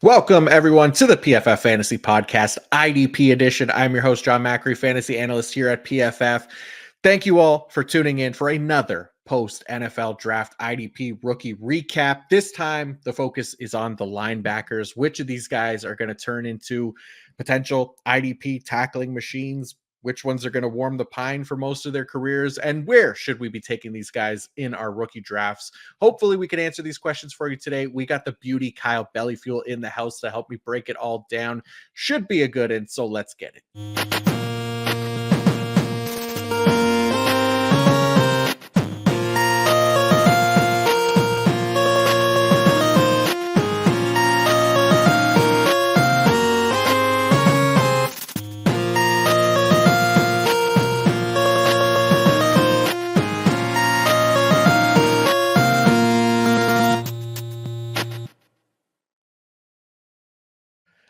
Welcome, everyone, to the PFF Fantasy Podcast, IDP edition. I'm your host, Jon Macri, fantasy analyst here at PFF. Thank you all for tuning in for another post-NFL draft IDP rookie recap. This time, the focus is on the linebackers. Which of these guys are going to turn into potential IDP tackling machines? Which ones are going to warm the pine for most of their careers? And where should we be taking these guys in our rookie drafts? Hopefully we can answer these questions for you today. We got the beauty Kyle Bellefeiul in the house to help me break it all down. Should be a good one, so let's get it.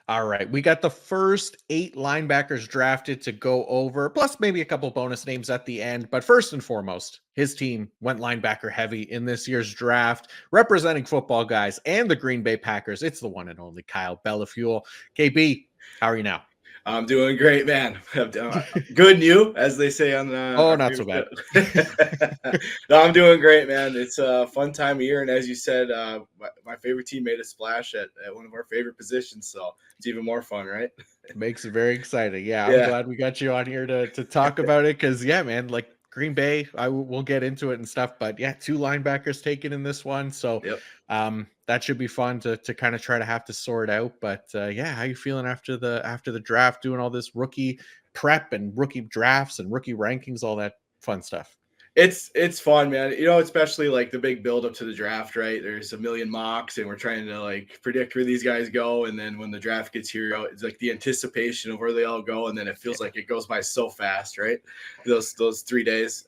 All right, we got the first 8 linebackers drafted to go over, plus maybe a couple bonus names at the end. But first and foremost, his team went linebacker heavy in this year's draft, representing football guys and the Green Bay Packers. It's the one and only Kyle Bellefeiul. KB, how are you now? I'm doing great, man. Good new, as they say on the. Oh, not so bad. No, I'm doing great, man. It's a fun time of year, and as you said, my favorite team made a splash at one of our favorite positions, so it's even more fun, right? It makes it very exciting. Yeah, I'm glad we got you on here to talk about it because, yeah, man, like Green Bay, we'll get into it and stuff, but yeah, 2 linebackers taken in this one, so that should be fun to kind of try to have to sort out. But yeah, how you feeling after the draft, doing all this rookie prep and rookie drafts and rookie rankings, all that fun stuff? It's fun, man. You know, especially like the big build up to the draft, right? There's a million mocks and we're trying to like predict where these guys go. And then when the draft gets here, it's like the anticipation of where they all go. And then it feels like it goes by so fast, right? Those 3 days.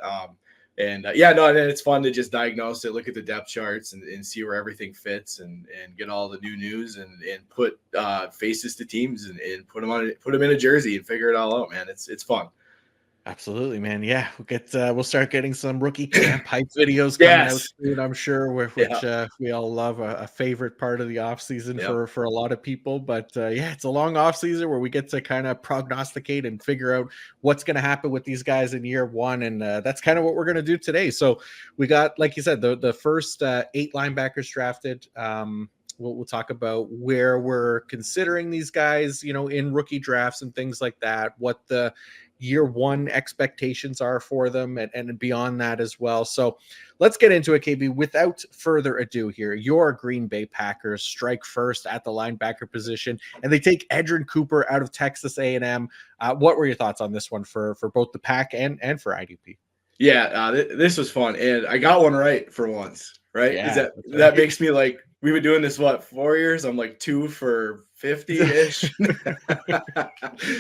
And it's fun to just diagnose it, look at the depth charts and see where everything fits and get all the new news and put faces to teams and put them in a jersey and figure it all out, man. It's fun. Absolutely, man. Yeah, we'll start getting some rookie camp hype videos coming out soon, I'm sure, which we all love, a favorite part of the off season for a lot of people. But yeah, it's a long off season where we get to kind of prognosticate and figure out what's going to happen with these guys in year one, and that's kind of what we're going to do today. So we got, like you said, the first 8 linebackers drafted. We'll talk about where we're considering these guys, in rookie drafts and things like that, what the year one expectations are for them and beyond that as well. So let's get into it, KB. Without further ado here, your Green Bay Packers strike first at the linebacker position, and they take Edgerrin Cooper out of Texas A&M. What were your thoughts on this one for both the Pack and for IDP? Yeah, this was fun, and I got one right for once, right? Yeah, that makes me like, we've been doing this, 4 years? I'm like 2 for 50-ish.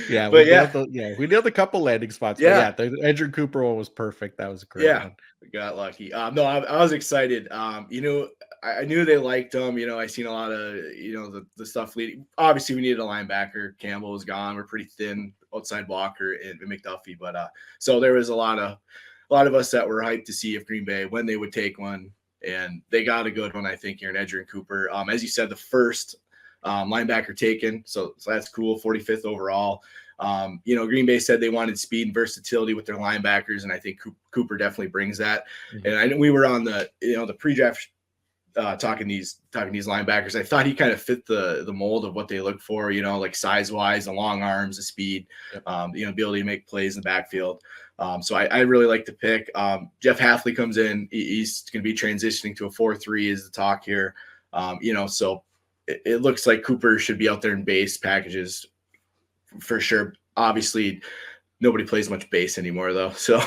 Yeah, we nailed a couple landing spots. Yeah, but the Edgerrin Cooper one was perfect. That was a great one. We got lucky. No, I was excited. I knew they liked him. I seen a lot of the stuff leading. Obviously, we needed a linebacker. Campbell was gone. We're pretty thin outside blocker and McDuffie, but so there was a lot of us that were hyped to see if Green Bay, when they would take one, and they got a good one, I think, here in Edgerrin Cooper. As you said, the first linebacker taken, so that's cool. 45th overall. Green Bay said they wanted speed and versatility with their linebackers, and I think Cooper definitely brings that. Mm-hmm. And I know we were on the pre-draft talking these linebackers. I thought he kind of fit the mold of what they look for, like size-wise, the long arms, the speed, ability to make plays in the backfield. So I really like the pick. Jeff Hafley comes in. He's going to be transitioning to a 4-3 is the talk here. So it looks like Cooper should be out there in base packages for sure. Obviously, nobody plays much base anymore, though. So,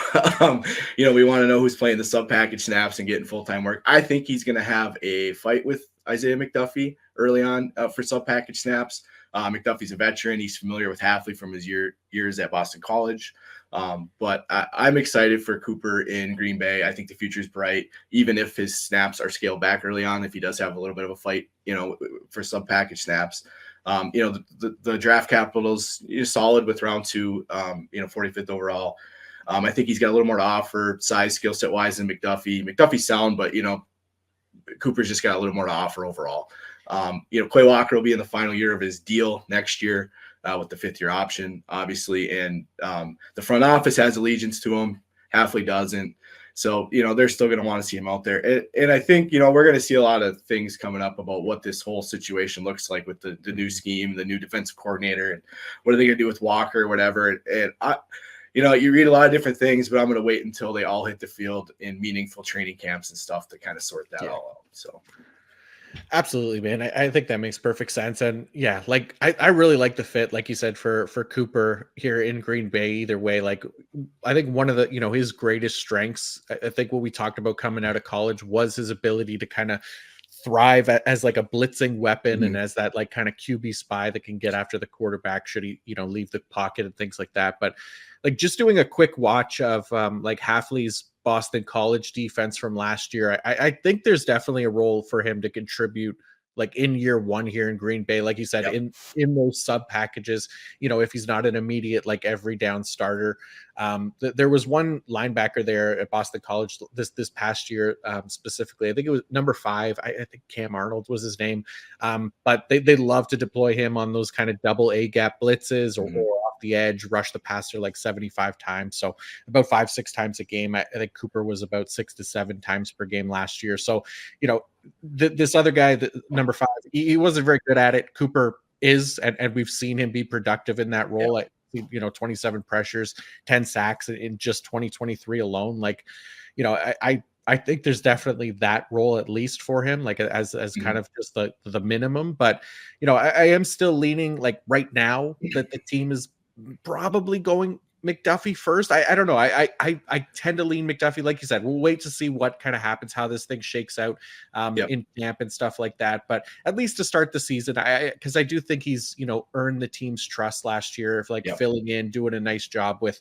we want to know who's playing the sub-package snaps and getting full-time work. I think he's going to have a fight with Isaiah McDuffie early on for sub-package snaps. McDuffie's a veteran. He's familiar with Hafley from his years at Boston College. But I'm excited for Cooper in Green Bay. I think the future is bright, even if his snaps are scaled back early on, if he does have a little bit of a fight, for sub-package snaps. The draft capital's solid with round 2, 45th overall. I think he's got a little more to offer size, skill set wise than McDuffie. McDuffie's sound, but Cooper's just got a little more to offer overall. Quay Walker will be in the final year of his deal next year with the 5th-year option, obviously. And the front office has allegiance to him. Hafley doesn't. So, they're still going to want to see him out there. And I think, we're going to see a lot of things coming up about what this whole situation looks like with the new scheme, the new defensive coordinator, and what are they going to do with Walker or whatever. And you read a lot of different things, but I'm going to wait until they all hit the field in meaningful training camps and stuff to kind of sort that all out. So. Absolutely, man. I think that makes perfect sense. And yeah, like I really like the fit, like you said, for Cooper here in Green Bay. Either way, like I think one of the, his greatest strengths, I think what we talked about coming out of college was his ability to kind of thrive as like a blitzing weapon and as that like kind of QB spy that can get after the quarterback should he, leave the pocket and things like that. But like just doing a quick watch of like Hafley's Boston College defense from last year, I think there's definitely a role for him to contribute like in year one here in Green Bay, like you said, in those sub packages, if he's not an immediate, like every down starter. There was one linebacker there at Boston College this past year, specifically, I think it was number 5. I think Cam Arnold was his name. But they love to deploy him on those kind of double A gap blitzes or off the edge, rush the passer like 75 times. So about 5-6 times a game. I think Cooper was about 6 to 7 times per game last year. So, this other guy, number 5, he wasn't very good at it. Cooper is, and we've seen him be productive in that role. 27 pressures, 10 sacks in just 2023 alone. Like, I think there's definitely that role at least for him, like as kind of just the minimum. But I am still leaning like right now that the team is probably going McDuffie first. I don't know. I tend to lean McDuffie, like you said. We'll wait to see what kind of happens, how this thing shakes out in camp and stuff like that. But at least to start the season, because I do think he's earned the team's trust last year of filling in, doing a nice job with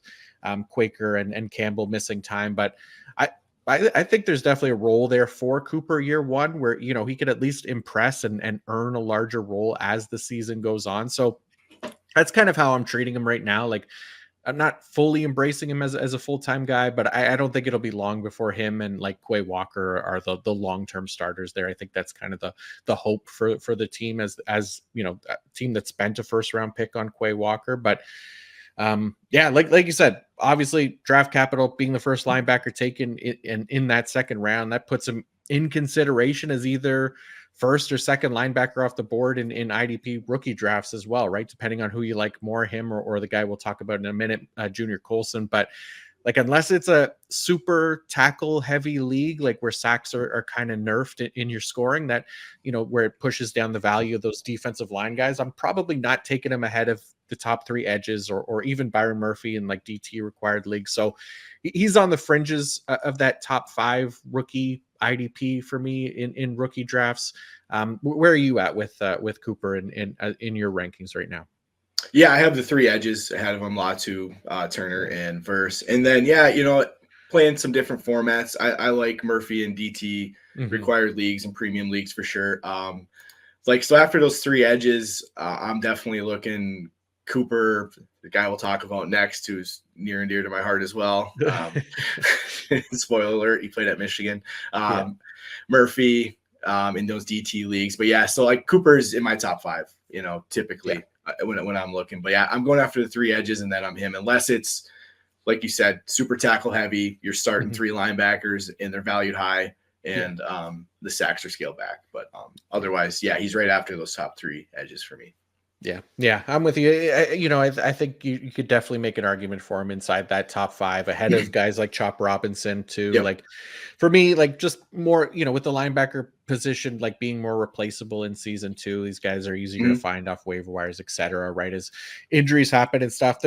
Quaker and Campbell missing time. But I think there's definitely a role there for Cooper year one where he could at least impress and earn a larger role as the season goes on. So that's kind of how I'm treating him right now. Like, I'm not fully embracing him as a full-time guy, but I don't think it'll be long before him and like Quay Walker are the long-term starters there. I think that's kind of the hope for the team as a team that spent a first-round pick on Quay Walker. But like you said, obviously draft capital being the first linebacker taken in that second round, that puts him in consideration as either first or second linebacker off the board in IDP rookie drafts as well, right? Depending on who you like more, him or the guy we'll talk about in a minute, Junior Colson. But like, unless it's a super tackle heavy league, like where sacks are kind of nerfed in your scoring, that, where it pushes down the value of those defensive line guys, I'm probably not taking him ahead of the top 3 edges or even Byron Murphy in like DT required leagues. So he's on the fringes of that top 5 rookie IDP for me in rookie drafts. Where are you at with Cooper in your rankings right now? Yeah, I have the 3 edges ahead of him: Latu, Turner, and Verse. And then playing some different formats. I like Murphy and DT required leagues and premium leagues for sure. So after those 3 edges, I'm definitely looking Cooper, the guy we'll talk about next, who's near and dear to my heart as well. Spoiler alert, he played at Michigan. Murphy in those DT leagues. But so like Cooper's in my top 5, typically when I'm looking. But I'm going after the 3 edges and then I'm him, unless it's, like you said, super tackle heavy. You're starting 3 linebackers and they're valued high, and the sacks are scaled back. But otherwise, he's right after those top 3 edges for me. Yeah, I'm with you. I think you could definitely make an argument for him inside that top 5 ahead of guys like Chop Robinson too. Like for me, like just more, with the linebacker position, like being more replaceable in season 2, these guys are easier to find off waiver wires, etc. Right, as injuries happen and stuff.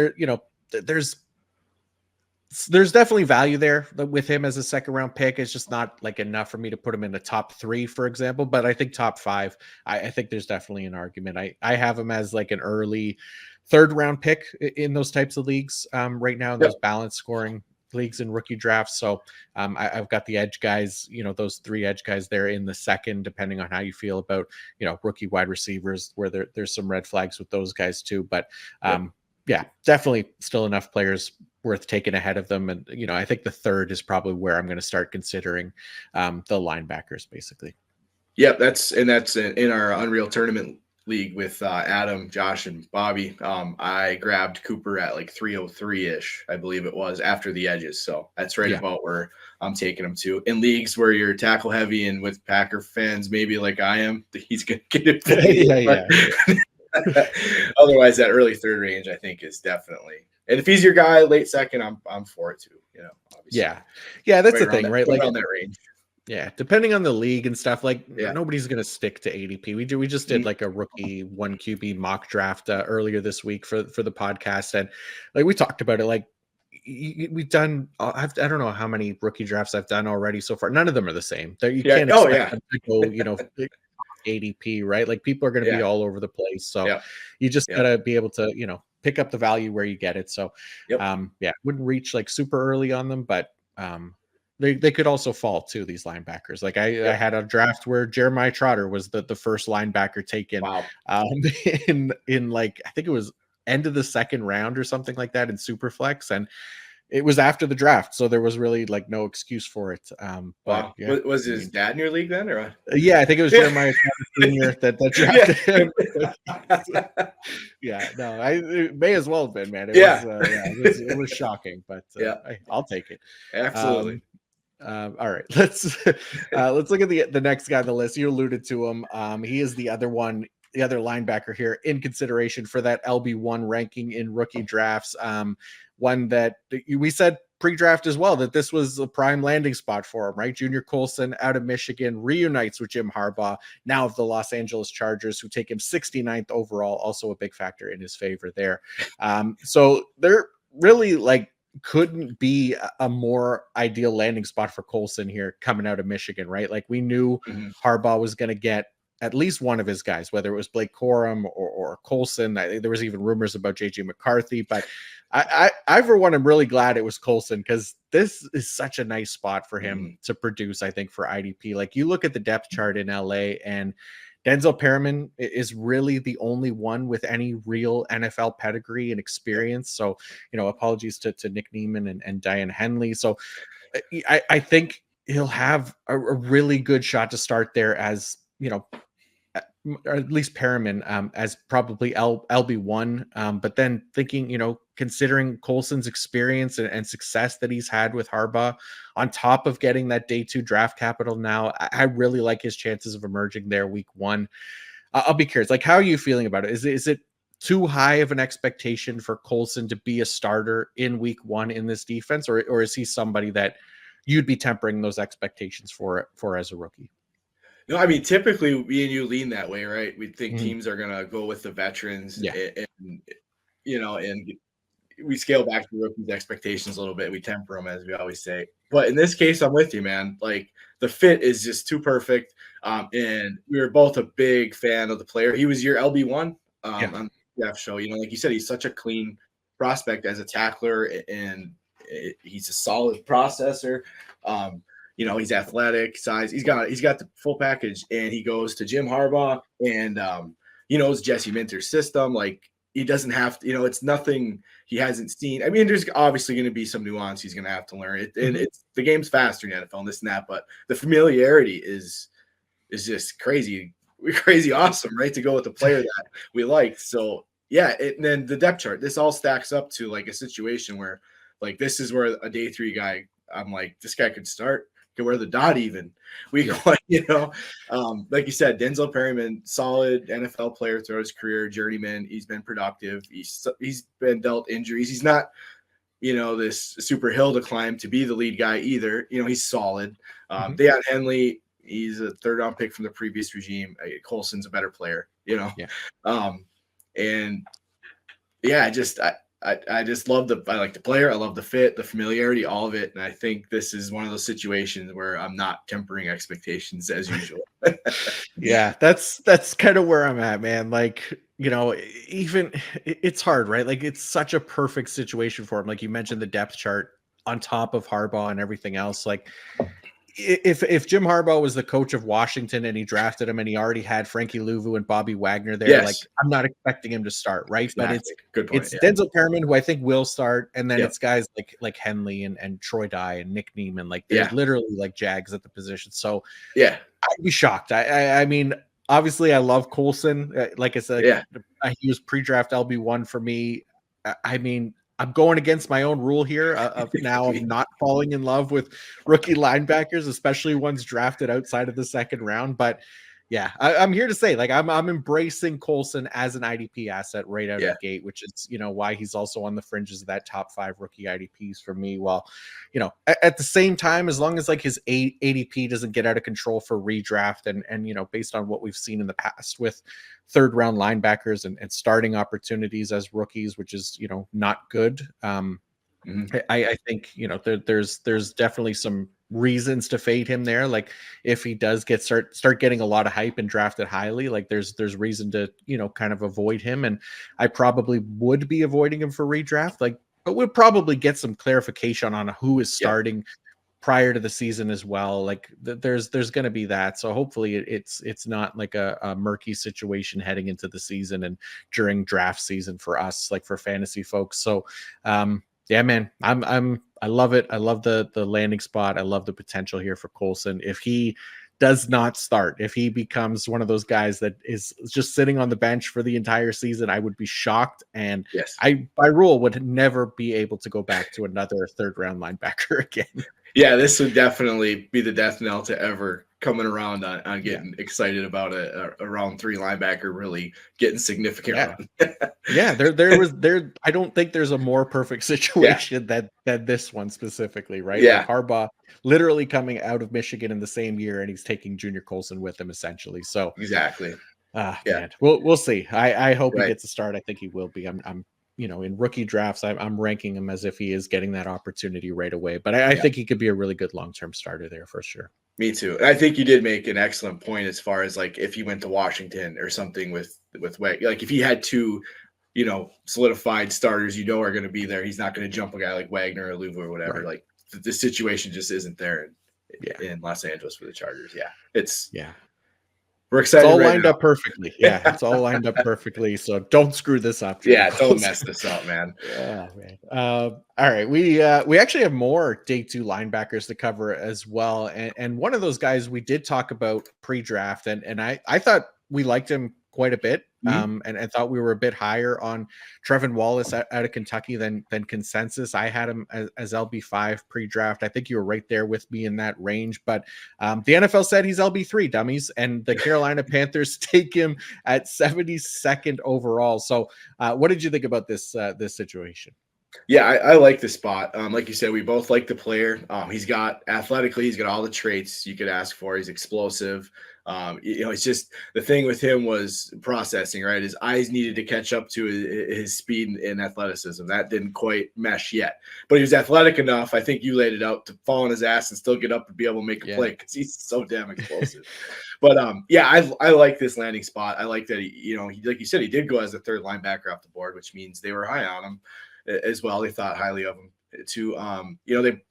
There's definitely value there with him as a second round pick. It's just not like enough for me to put him in the top 3, for example. But I think top 5, I think there's definitely an argument. I have him as like an early 3rd round pick in those types of leagues right now, in those balanced scoring leagues and rookie drafts. So I've got the edge guys, those 3 edge guys there in the 2nd, depending on how you feel about, rookie wide receivers, where there's some red flags with those guys too. But definitely still enough players worth taking ahead of them. And, I think the 3rd is probably where I'm going to start considering the linebackers, basically. Yep, that's in our Unreal Tournament league with Adam, Josh, and Bobby. I grabbed Cooper at like 303-ish, I believe it was, after the edges. So that's right about where I'm taking him to. In leagues where you're tackle heavy and with Packer fans, maybe like I am, he's going to get it for me. Otherwise, that early third range, I think, is definitely. And if he's your guy, late second, I'm for it too. You know, obviously. Yeah, that's the thing, right? Like around that range. Yeah, depending on the league and stuff, like nobody's going to stick to ADP. We just did like a rookie 1 QB mock draft earlier this week for the podcast, and like we talked about it. Like we've done, I don't know how many rookie drafts I've done already so far. None of them are the same. You can't expect them to go, ADP, right? Like people are going to be all over the place, so you just got to be able to, pick up the value where you get it. So, wouldn't reach like super early on them, but they could also fall too, these linebackers. Like I had a draft where Jeremiah Trotter was the first linebacker taken in like, I think it was end of the second round or something like that in Superflex. And it was after the draft, so there was really like no excuse for it. But was his dad in your league then, or yeah, I think it was Jeremiah Jr. that drafted him. It may as well have been, man. It was shocking, but I'll take it. Absolutely. All right, let's look at the next guy on the list. You alluded to him. He is the other linebacker here in consideration for that LB1 ranking in rookie drafts. One that we said pre-draft as well, that this was a prime landing spot for him, right? Junior Colson out of Michigan reunites with Jim Harbaugh, now of the Los Angeles Chargers, who take him 69th overall, also a big factor in his favor there. So they're really like, couldn't be a more ideal landing spot for Colson here coming out of Michigan, right? Like we knew Harbaugh was going to get at least one of his guys, whether it was Blake Corum or Colson. There was even rumors about JJ McCarthy, but I for one, am really glad it was Colson, because this is such a nice spot for him to produce, I think, for IDP. Like you look at the depth chart in LA, and Denzel Perriman is really the only one with any real NFL pedigree and experience. So, apologies to Nick Neiman and Diane Henley. So I think he'll have a really good shot to start there as, or at least Perriman as probably LB1. But then thinking, considering Colson's experience and success that he's had with Harbaugh, on top of getting that day 2 draft capital now, I really like his chances of emerging there week 1. I'll be curious, like, how are you feeling about it? Is it too high of an expectation for Colson to be a starter in week 1 in this defense, or is he somebody that you'd be tempering those expectations for as a rookie? No, I mean, typically me and you lean that way, right? We think teams are going to go with the veterans and we scale back the rookies' expectations a little bit. We temper them, as we always say. But in this case, I'm with you, man. Like the fit is just too perfect. And we were both a big fan of the player. He was your LB1 on the PFF show. Like you said, he's such a clean prospect as a tackler, and he's a solid processor. He's athletic, size. He's got the full package, and he goes to Jim Harbaugh, and he knows Jesse Minter's system. Like he doesn't have to, it's nothing he hasn't seen. I mean, there's obviously going to be some nuance he's going to have to learn. And it's the game's faster in the NFL and this and that, but the familiarity is just crazy awesome, right? To go with the player that we like. So and then the depth chart, this all stacks up to like a situation where like this is where a day 3 guy, I'm like, this guy could start. Could wear the dot even. Like you said, Denzel Perriman, solid NFL player throughout his career, journeyman. He's been productive. He's been dealt injuries. He's not, this super hill to climb to be the lead guy either. He's solid. Deion Henley, he's a 3rd-round pick from the previous regime. Colson's a better player. I just love I like the player. I love the fit, the familiarity, all of it. And I think this is one of those situations where I'm not tempering expectations as usual. Yeah, that's kind of where I'm at, man. Like, even it's hard, right? Like it's such a perfect situation for him. Like you mentioned the depth chart on top of Harbaugh and everything else. Like if Jim Harbaugh was the coach of Washington and he drafted him and he already had Frankie Luvu and Bobby Wagner there, like I'm not expecting him to start, right? Exactly. But good point. It's Denzel Perriman, who I think will start, and then Yep. it's guys like Henley and Troy Dye and Nick Neiman, like they're literally like Jags at the position. So I'd be shocked. I mean, obviously I love Colson. Like I said, he was pre-draft LB1 for me. I mean, I'm going against my own rule here of not falling in love with rookie linebackers, especially ones drafted outside of the second round. But yeah, I'm here to say, like, I'm embracing Colson as an IDP asset right out of the gate, which is, why he's also on the fringes of that top 5 rookie IDPs for me. While, at the same time, as long as like his ADP doesn't get out of control for redraft and based on what we've seen in the past with third round linebackers and starting opportunities as rookies, which is, not good. I think, there's definitely some reasons to fade him there. Like if he does start getting a lot of hype and drafted highly, like there's reason to, kind of avoid him. And I probably would be avoiding him for redraft, but we'll probably get some clarification on who is starting prior to the season as well. Like there's going to be that. So hopefully it's not like a murky situation heading into the season and during draft season for us, like for fantasy folks. So, yeah, man, I love it. I love the landing spot. I love the potential here for Colson. If he does not start, if he becomes one of those guys that is just sitting on the bench for the entire season, I would be shocked. And I, by rule, would never be able to go back to another third round linebacker again. Yeah, this would definitely be the death knell to ever coming around on getting excited about a round 3 linebacker really getting significant run. there I don't think there's a more perfect situation than this one specifically, right? Like Harbaugh literally coming out of Michigan in the same year and he's taking Junior Colson with him essentially. So exactly. Man, we'll see. I hope he gets a start. I think he will be. I'm in rookie drafts, I'm ranking him as if he is getting that opportunity right away. But I think he could be a really good long-term starter there for sure. Me too. And I think you did make an excellent point as far as like if he went to Washington or something with like if he had 2, solidified starters, are going to be there. He's not going to jump a guy like Wagner or Luvu or whatever. Right. Like the situation just isn't there in Los Angeles for the Chargers. We're excited. It's all lined up perfectly. Yeah, it's all lined up perfectly. So don't screw this up. Don't mess this up, man. Man. All right, we actually have more day 2 linebackers to cover as well, and one of those guys we did talk about pre-draft, and I thought we liked him quite a bit, and thought we were a bit higher on Trevon Wallace out of Kentucky than consensus. I had him as LB5 pre-draft. I think you were right there with me in that range, but the NFL said he's LB3, dummies, and the Carolina Panthers take him at 72nd overall. So what did you think about this situation? Yeah, I like the spot. Like you said, we both like the player. He's got all the traits you could ask for. He's explosive. It's just the thing with him was processing, right? His eyes needed to catch up to his speed and athleticism. That didn't quite mesh yet, but he was athletic enough. I think you laid it out to fall on his ass and still get up and be able to make a play because he's so damn explosive. But I like this landing spot. I like that he like you said, he did go as the 3rd linebacker off the board, which means they were high on him as well. They thought highly of him too.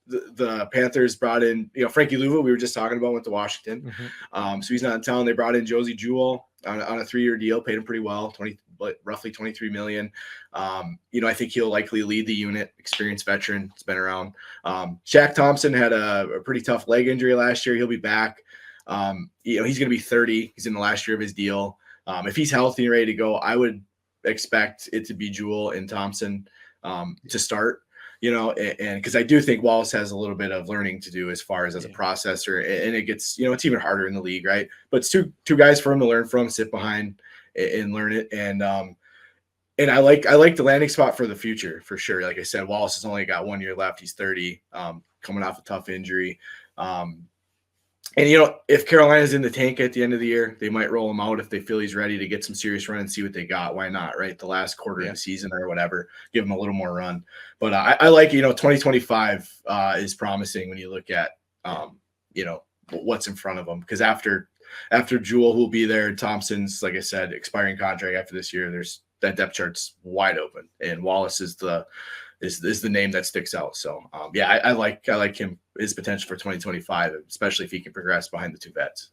The Panthers brought in, Frankie Luvu, we were just talking about, went to Washington. So he's not in town. They brought in Josie Jewell on a 3-year deal, paid him pretty well, roughly $23 million. I think he'll likely lead the unit, experienced veteran. It's been around. Shaq Thompson had a pretty tough leg injury last year. He'll be back. He's going to be 30. He's in the last year of his deal. If he's healthy and ready to go, I would expect it to be Jewell and Thompson to start, and because I do think Wallace has a little bit of learning to do as far as a processor, and it gets, it's even harder in the league, right? But it's two guys for him to learn from, sit behind and learn it. And I like the landing spot for the future for sure. Like I said, Wallace has only got 1 year left. He's 30, coming off a tough injury. And, if Carolina's in the tank at the end of the year, they might roll him out if they feel he's ready to get some serious run and see what they got. Why not, right? The last quarter of the season or whatever, give him a little more run. But I like, 2025 is promising when you look at, what's in front of them. Because after Jewell, who'll be there, and Thompson's, like I said, expiring contract after this year, there's that depth chart's wide open. And Wallace is the is the name that sticks out. So yeah, I like him, his potential for 2025, especially if he can progress behind the two vets.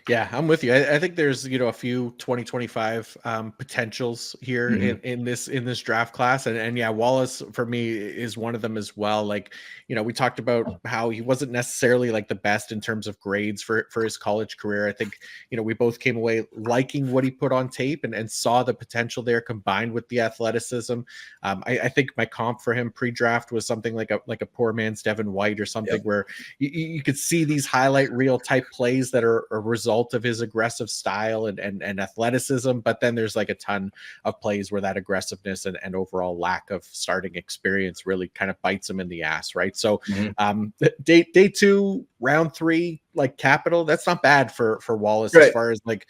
Yeah, I'm with you. I think there's, a few 2025 potentials here in this draft class. And yeah, Wallace for me is one of them as well. Like, we talked about how he wasn't necessarily like the best in terms of grades for his college career. I think, we both came away liking what he put on tape and saw the potential there combined with the athleticism. I think my comp for him pre-draft was something like a poor man's Devin White or something where you could see these highlight reel type plays that are a result of his aggressive style and athleticism, but then there's like a ton of plays where that aggressiveness and overall lack of starting experience really kind of bites him in the ass, right? So day 2, round 3, like capital, that's not bad for Wallace as far as like,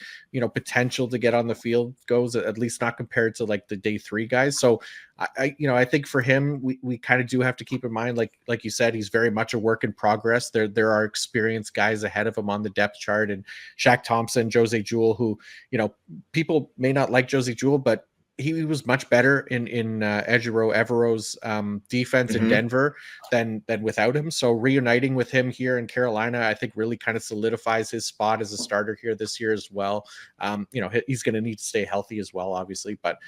potential to get on the field goes, at least not compared to like the day 3 guys. So I think for him, we kind of do have to keep in mind, like you said, he's very much a work in progress. There are experienced guys ahead of him on the depth chart, and Shaq Thompson, Jose Jewell, who, people may not like Jose Jewell, but he was much better in Evero's defense in Denver than without him. So reuniting with him here in Carolina, I think really kind of solidifies his spot as a starter here this year as well. He's going to need to stay healthy as well, obviously, but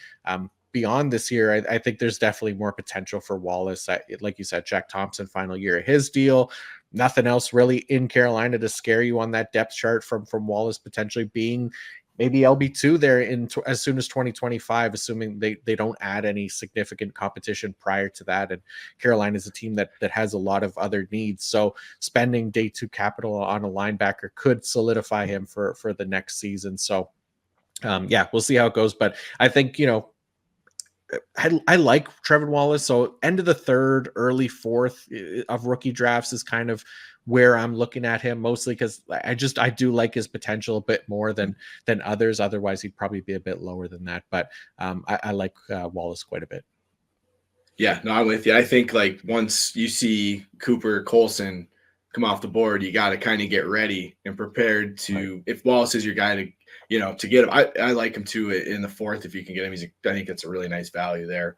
beyond this year, I think there's definitely more potential for Wallace. Like you said, Shaq Thompson, final year of his deal. Nothing else really in Carolina to scare you on that depth chart from Wallace potentially being maybe LB2 there as soon as 2025, assuming they don't add any significant competition prior to that. And Carolina is a team that has a lot of other needs. So spending day 2 capital on a linebacker could solidify him for the next season. So we'll see how it goes. But I think, I like Trevon Wallace. So end of the 3rd, early 4th of rookie drafts is kind of where I'm looking at him, mostly because I do like his potential a bit more than others. Otherwise, he'd probably be a bit lower than that. But I like Wallace quite a bit. Yeah, no, I'm with you. I think like once you see Cooper, Colson come off the board, you got to kind of get ready and prepared to, if Wallace is your guy to get him. I like him too in the 4th if you can get him. I think it's a really nice value there.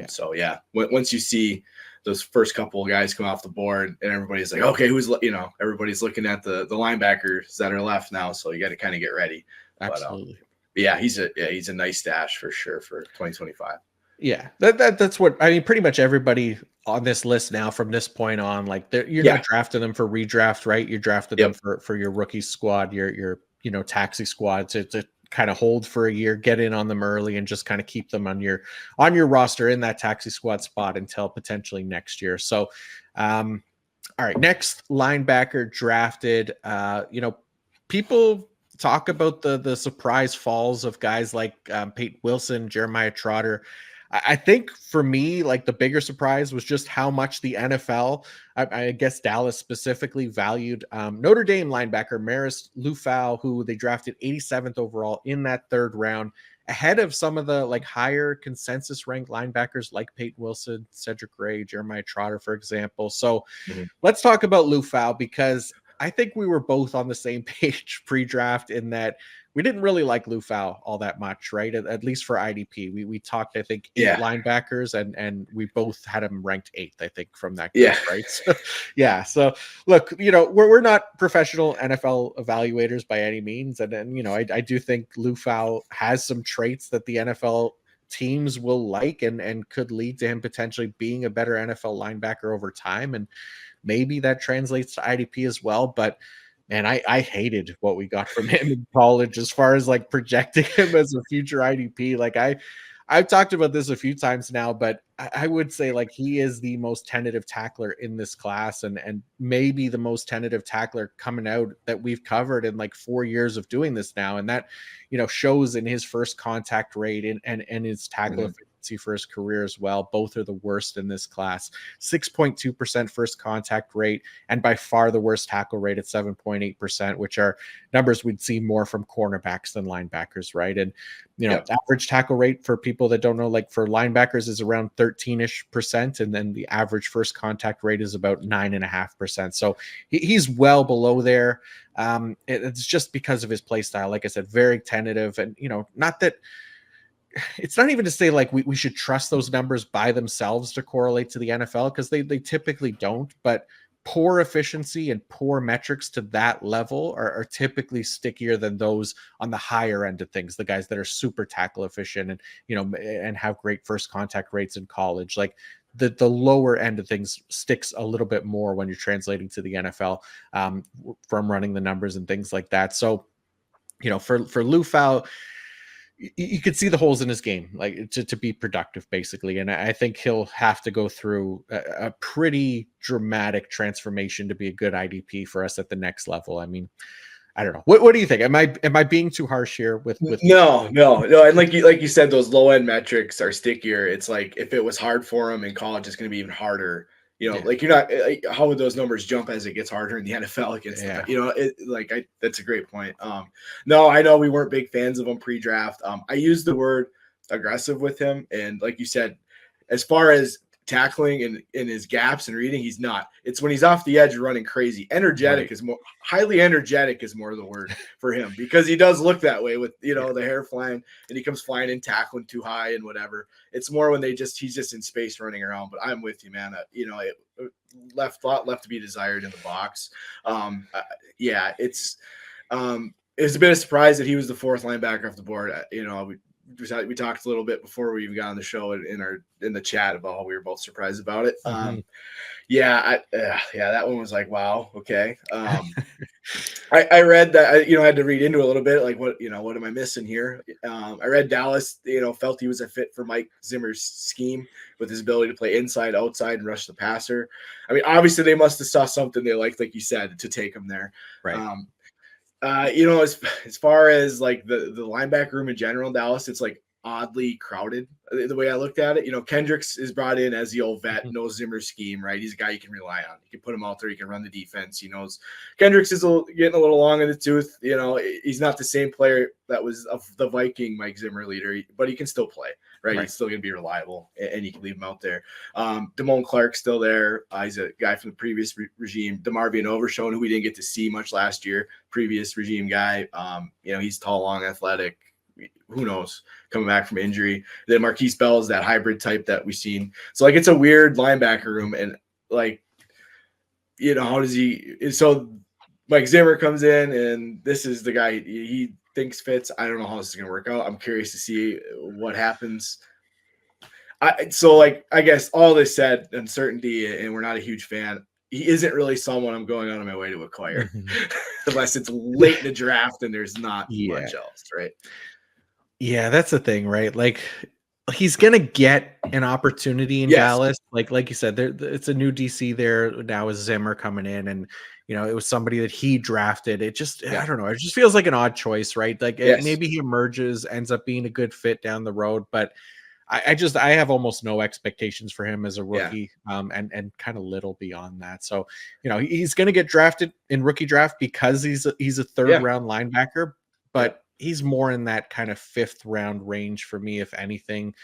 So yeah, once you see those first couple of guys come off the board and everybody's like, okay, everybody's looking at the linebackers that are left now. So you got to kind of get ready. Absolutely. But he's a nice stash for sure for 2025. Yeah, that's what I mean. Pretty much everybody on this list now from this point on, like you're not drafting them for redraft, right? You're drafting them for your rookie squad, your taxi squad to kind of hold for a year, get in on them early, and just kind of keep them on your roster in that taxi squad spot until potentially next year. So, all right, next linebacker drafted. People talk about the surprise falls of guys like Peyton Wilson, Jeremiah Trotter. I think for me, like the bigger surprise was just how much the NFL, I guess Dallas specifically, valued Notre Dame linebacker Marist Liufau, who they drafted 87th overall in that 3rd round, ahead of some of the like higher consensus ranked linebackers like Peyton Wilson, Cedric Gray, Jeremiah Trotter, for example. So let's talk about Liufau, because I think we were both on the same page pre-draft in that we didn't really like Liufau all that much, right? At least for IDP. We talked, I think, 8 linebackers, and we both had him ranked 8th, I think, from that group, right? So, So look, we're not professional NFL evaluators by any means. And then, I do think Liufau has some traits that the NFL teams will like and could lead to him potentially being a better NFL linebacker over time. And maybe that translates to IDP as well. But man, I hated what we got from him in college as far as like projecting him as a future IDP. Like I've talked about this a few times now, but I would say like he is the most tentative tackler in this class, and maybe the most tentative tackler coming out that we've covered in like 4 years of doing this now. And that, shows in his first contact rate and his tackle efficiency for his career as well. Both are the worst in this class. 6.2% first contact rate, and by far the worst tackle rate at 7.8%, which are numbers we'd see more from cornerbacks than linebackers, right? And average tackle rate for people that don't know, like for linebackers is around 13-ish%, and then the average first contact rate is about 9.5%. So he's well below there. It's just because of his play style. Like I said, very tentative, and not that it's not even to say like we should trust those numbers by themselves to correlate to the NFL, because they typically don't, but poor efficiency and poor metrics to that level are typically stickier than those on the higher end of things, the guys that are super tackle efficient and, you know, and have great first contact rates in college. Like the lower end of things sticks a little bit more when you're translating to the NFL, from running the numbers and things like that. So, you know, for Liufau, you could see the holes in his game, like to be productive, basically. And I think he'll have to go through a pretty dramatic transformation to be a good IDP for us at the next level. I mean, I don't know. What do you think? Am I being too harsh here with No. And like you said, those low end metrics are stickier. It's like if it was hard for him in college, it's going to be even harder. You know, Yeah. like you're not. Like, how would those numbers jump as it gets harder in the NFL against? Yeah. You know, that's a great point. No, I know we weren't big fans of him pre-draft. I used the word aggressive with him, and like you said, as far as tackling and in his gaps and reading, he's not. It's when he's off the edge running crazy. Energetic is more, highly energetic is more the word for him, because he does look that way with, you know, the hair flying and he comes flying and tackling too high and whatever. It's more when he's just in space running around. But I'm with you, man. You know, it left to be desired in the box. Yeah, it's a bit of a surprise that he was the fourth linebacker off the board. You know, we talked a little bit before we even got on the show in the chat about how we were both surprised about it. Yeah, that one was like, wow, okay. I read that, I had to read into it a little bit, like what am I missing here? I read Dallas, felt he was a fit for Mike Zimmer's scheme with his ability to play inside, outside, and rush the passer. I mean, obviously they must have saw something they liked, like you said, to take him there. Right. As far as like the linebacker room in general in Dallas, it's like oddly crowded the way I looked at it. Kendricks is brought in as the old vet, knows Zimmer's scheme, right? He's a guy you can rely on. You can put him out there, he can run the defense. He knows Kendricks is getting a little long in the tooth. He's not the same player that was of the Viking Mike Zimmer leader, but he can still play, right? He's still going to be reliable, and you can leave him out there. Damone Clark's still there. He's a guy from the previous regime. DeMarvion Overshone, who we didn't get to see much last year, previous regime guy. He's tall, long, athletic. Who knows, coming back from injury. Then Marquise Bell is that hybrid type that we've seen. So like, it's a weird linebacker room, and like, how does he? So Mike Zimmer comes in, and this is the guy he thinks fits. I don't know how this is going to work out. I'm curious to see what happens. I guess all this said, uncertainty, and we're not a huge fan. He isn't really someone I'm going out of my way to acquire, unless it's late in the draft and there's not much else, right? Yeah, that's the thing, right? Like, he's gonna get an opportunity in Dallas. Like you said, it's a new DC there now with Zimmer coming in, and it was somebody that he drafted. It just, I don't know, it just feels like an odd choice, right? Like maybe he emerges, ends up being a good fit down the road, but I have almost no expectations for him as a rookie, and kind of little beyond that. So, he's going to get drafted in rookie draft because he's a third round linebacker, but he's more in that kind of fifth round range for me, if anything,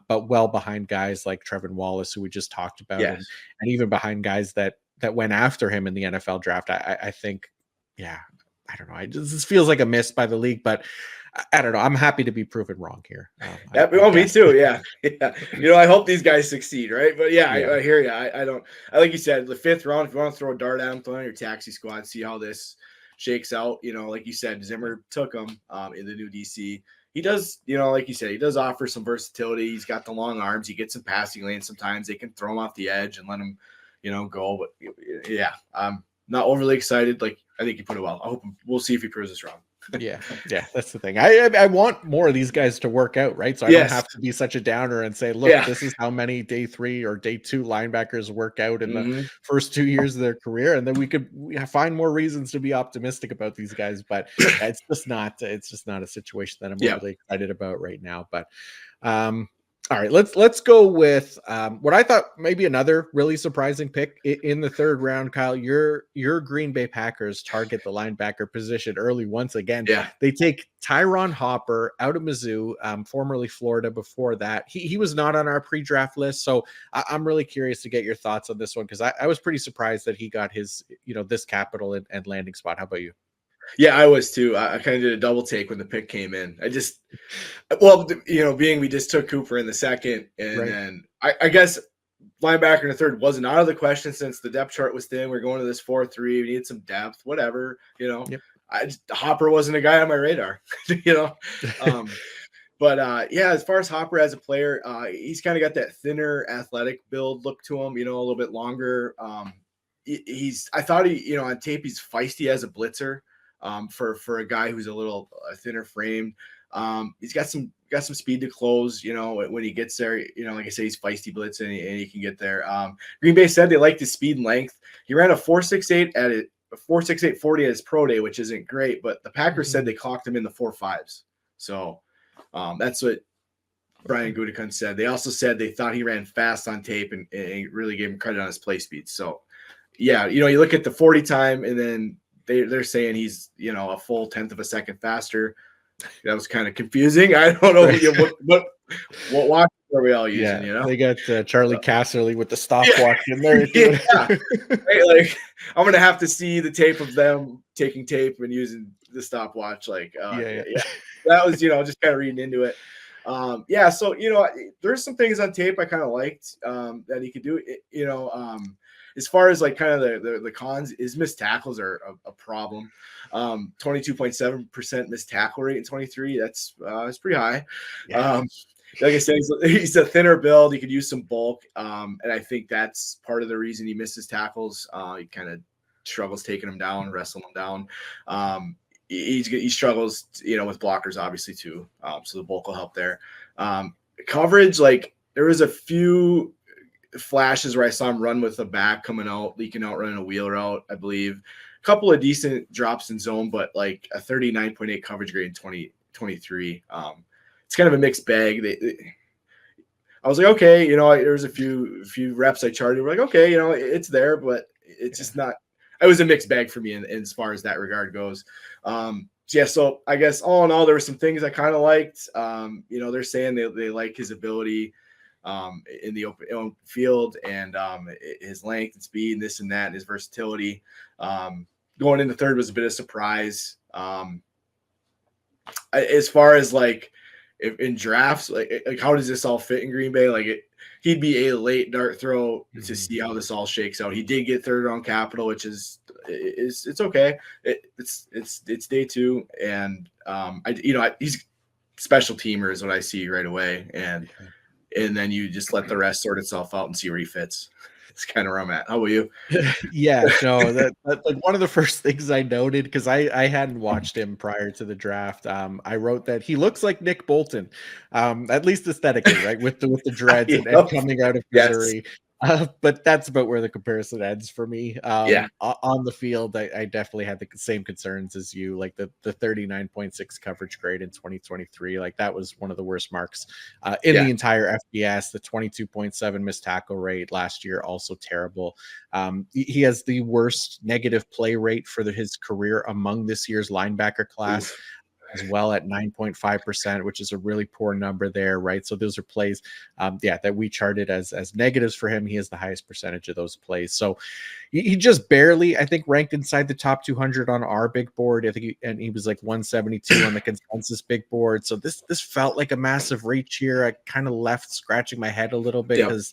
but well behind guys like Trevon Wallace, who we just talked about, and even behind guys that went after him in the NFL draft. I think, I don't know. This feels like a miss by the league, but I don't know. I'm happy to be proven wrong here. Me too. Yeah. I hope these guys succeed, right? But I hear you. I don't. Like you said, the fifth round. If you want to throw a dart at him, throw on your taxi squad, see how this shakes out. Like you said, Zimmer took him in the new DC. He does, like you said, he does offer some versatility. He's got the long arms. He gets some passing lanes. Sometimes they can throw him off the edge and let him, go. But I'm not overly excited. Like, I think he put it well. I hope we'll see if he proves us wrong. Yeah, that's the thing. I want more of these guys to work out, right? So I don't have to be such a downer and say, look, this is how many day 3 or day 2 linebackers work out in the first 2 years of their career, and then we find more reasons to be optimistic about these guys. But it's just not a situation that I'm really excited about right now. But all right, let's go with what I thought maybe another really surprising pick in the third round. Kyle, your Green Bay Packers target the linebacker position early once again. They take Tyron Hopper out of Mizzou, formerly Florida before that. He was not on our pre-draft list, so I'm really curious to get your thoughts on this one, because I was pretty surprised that he got his this capital and landing spot. How about you? Yeah, I was too. I kind of did a double take when the pick came in. Being we just took Cooper in the second, and Right. then I guess linebacker in the third wasn't out of the question since the depth chart was thin. We're going to this 4-3. We needed some depth, whatever. Yep. Hopper wasn't a guy on my radar, But yeah, as far as Hopper as a player, he's kind of got that thinner athletic build look to him, a little bit longer. I thought on tape, he's feisty as a blitzer for a guy who's a little thinner framed. He's got some speed to close, when he gets there, like I say, he's feisty blitz and he can get there. Green Bay said they liked his speed and length. He ran a 4.68 at it, a 4.68 40 at his pro day, which isn't great, but the Packers said they clocked him in the 4.5s. So that's what Brian Gutekunst said. They also said they thought he ran fast on tape and really gave him credit on his play speed. So yeah, you look at the 40 time and then they're saying he's, a full tenth of a second faster. That was kind of confusing. I don't know what watch are we all using, They got Charlie Casserly with the stopwatch in there. Right, like I'm gonna have to see the tape of them taking tape and using the stopwatch. That was just kind of reading into it. So there's some things on tape I kind of liked that he could do. As far as like kind of the cons, his missed tackles are a problem. 22.7% missed tackle rate in 23. That's pretty high. Yeah. Like I said, he's a thinner build. He could use some bulk, and I think that's part of the reason he misses tackles. He kind of struggles taking them down, wrestling them down. He struggles, with blockers obviously too. So the bulk will help there. Coverage, like there was a few flashes where I saw him run with a back coming out, leaking out, running a wheel route, I believe. A couple of decent drops in zone, but like a 39.8 coverage grade in 2023. It's kind of a mixed bag. I was like, okay, there was a few reps I charted. We're like, okay, it's there, but it's just not. It was a mixed bag for me in as far as that regard goes. So I guess all in all, there were some things I kind of liked. They're saying they like his ability in the open field and his length and speed and this and that and his versatility. Going into third was a bit of surprise. As far as like if in drafts, like how does this all fit in Green Bay? Like he'd be a late dart throw to see how this all shakes out. He did get third round capital, which is it's okay. It's day two, and he's special teamer is what I see right away, and then you just let the rest sort itself out and see where he fits. It's kind of where I'm at. How about you? That like one of the first things I noted, because I hadn't watched him prior to the draft. I wrote that he looks like Nick Bolton, at least aesthetically, right? With the dreads and coming out of Missouri. But that's about where the comparison ends for me. On the field, I definitely had the same concerns as you, like the 39.6 coverage grade in 2023. Like that was one of the worst marks in the entire FBS. The 22.7 missed tackle rate last year, also terrible. He has the worst negative play rate for his career among this year's linebacker class. As well at 9.5%, which is a really poor number there, right? So those are plays, that we charted as negatives for him. He has the highest percentage of those plays. So he just barely, I think, ranked inside the top 200 on our big board. I think he was like 172 on the consensus big board. So this felt like a massive reach here. I kind of left scratching my head a little bit because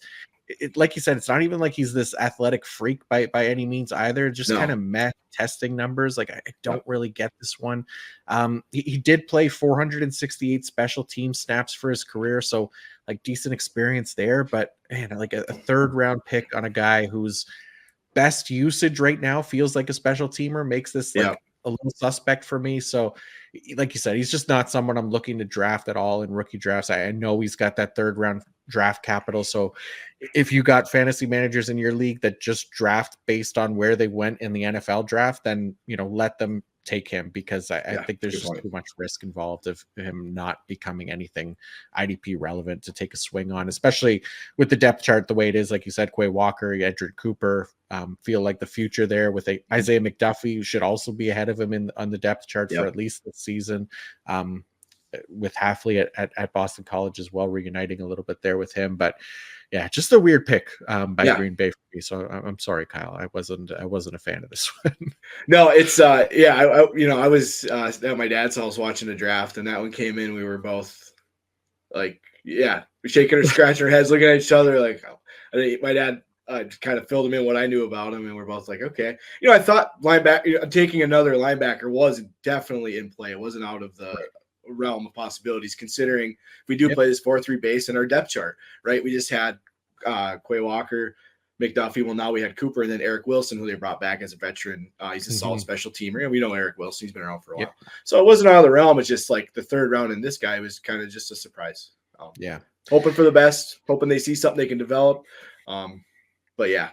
like you said, it's not even like he's this athletic freak by any means either. Just kind of meh testing numbers. Like I don't really get this one. He did play 468 special team snaps for his career, so like decent experience there. But man, like a third round pick on a guy whose best usage right now feels like a special teamer makes this like a little suspect for me. So like you said, he's just not someone I'm looking to draft at all in rookie drafts. I know he's got that third round draft capital. So if you got fantasy managers in your league that just draft based on where they went in the NFL draft, then, let them take him, because I think there's just too much risk involved of him not becoming anything IDP relevant to take a swing on, especially with the depth chart the way it is. Like you said, Quay Walker, Edgerrin Cooper feel like the future there with Isaiah McDuffie, who should also be ahead of him on the depth chart for at least this season. with Hafley at Boston College as well, reuniting a little bit there with him. But yeah, just a weird pick by Green Bay for me. So I'm sorry, Kyle. I wasn't a fan of this one. No, it's yeah. I was at my dad's house watching the draft, and that one came in. We were both like, yeah, shaking or scratching our heads, looking at each other. Like, I think my dad kind of filled him in what I knew about him, and we're both like, okay. I thought linebacker, taking another linebacker was definitely in play. It wasn't out of the realm of possibilities, considering we do play this 4-3 base in our depth chart, right? We just had Quay Walker, McDuffie. Well, now we had Cooper, and then Eric Wilson, who they brought back as a veteran. He's a solid special teamer, and we know Eric Wilson. He's been around for a while. So it wasn't out of the realm. It's just like the third round, and this guy was kind of just a surprise. Hoping for the best, hoping they see something they can develop. But yeah,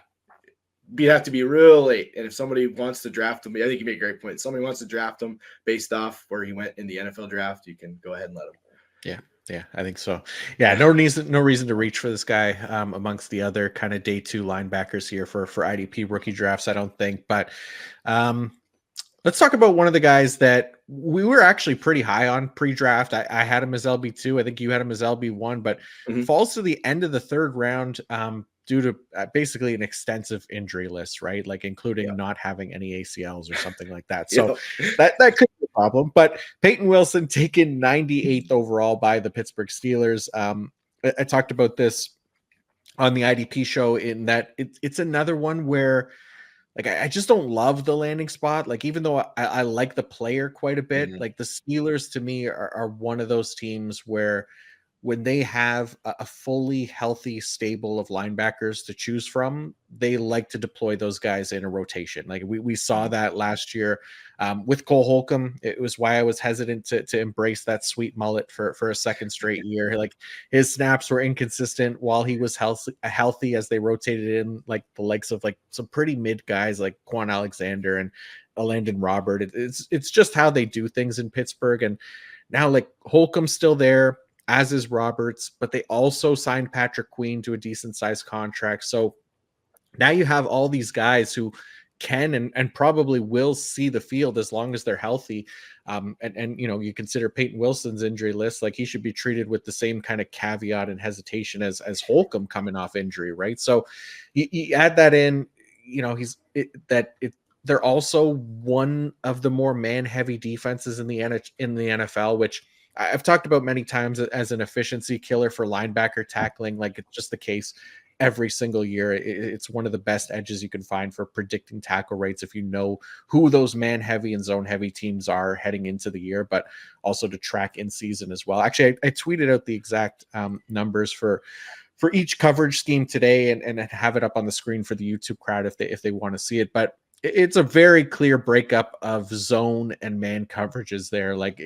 you have to be real late. And if somebody wants to draft him, I think you make a great point. If somebody wants to draft him based off where he went in the NFL draft, you can go ahead and let him. Yeah, I think so. Yeah, no reason to reach for this guy amongst the other kind of day 2 linebackers here for IDP rookie drafts, I don't think. But let's talk about one of the guys that we were actually pretty high on pre-draft. I had him as LB2. I think you had him as LB1, but falls to the end of the third round due to basically an extensive injury list, right? Like including not having any ACLs or something like that. So that could be a problem. But Payton Wilson taken 98th overall by the Pittsburgh Steelers. I talked about this on the IDP show in that it's another one where like I just don't love the landing spot. Like even though I like the player quite a bit, like the Steelers to me are one of those teams where when they have a fully healthy stable of linebackers to choose from, they like to deploy those guys in a rotation. Like we saw that last year with Cole Holcomb. It was why I was hesitant to embrace that sweet mullet for a second straight year. Like his snaps were inconsistent while he was healthy as they rotated in like the likes of like some pretty mid guys like Quan Alexander and Landon Robert. It's just how they do things in Pittsburgh. And now like Holcomb's still there, as is Roberts, but they also signed Patrick Queen to a decent sized contract. So now you have all these guys who can and probably will see the field as long as they're healthy. And you consider Payton Wilson's injury list, like he should be treated with the same kind of caveat and hesitation as Holcomb coming off injury, right? So you add that in, they're also one of the more man heavy defenses in the NFL, which I've talked about many times as an efficiency killer for linebacker tackling. Like it's just the case every single year. It's one of the best edges you can find for predicting tackle rates if you know who those man heavy and zone heavy teams are heading into the year, but also to track in season as well. Actually, I tweeted out the exact numbers for each coverage scheme today and have it up on the screen for the YouTube crowd if they want to see it. But it's a very clear breakup of zone and man coverages there. Like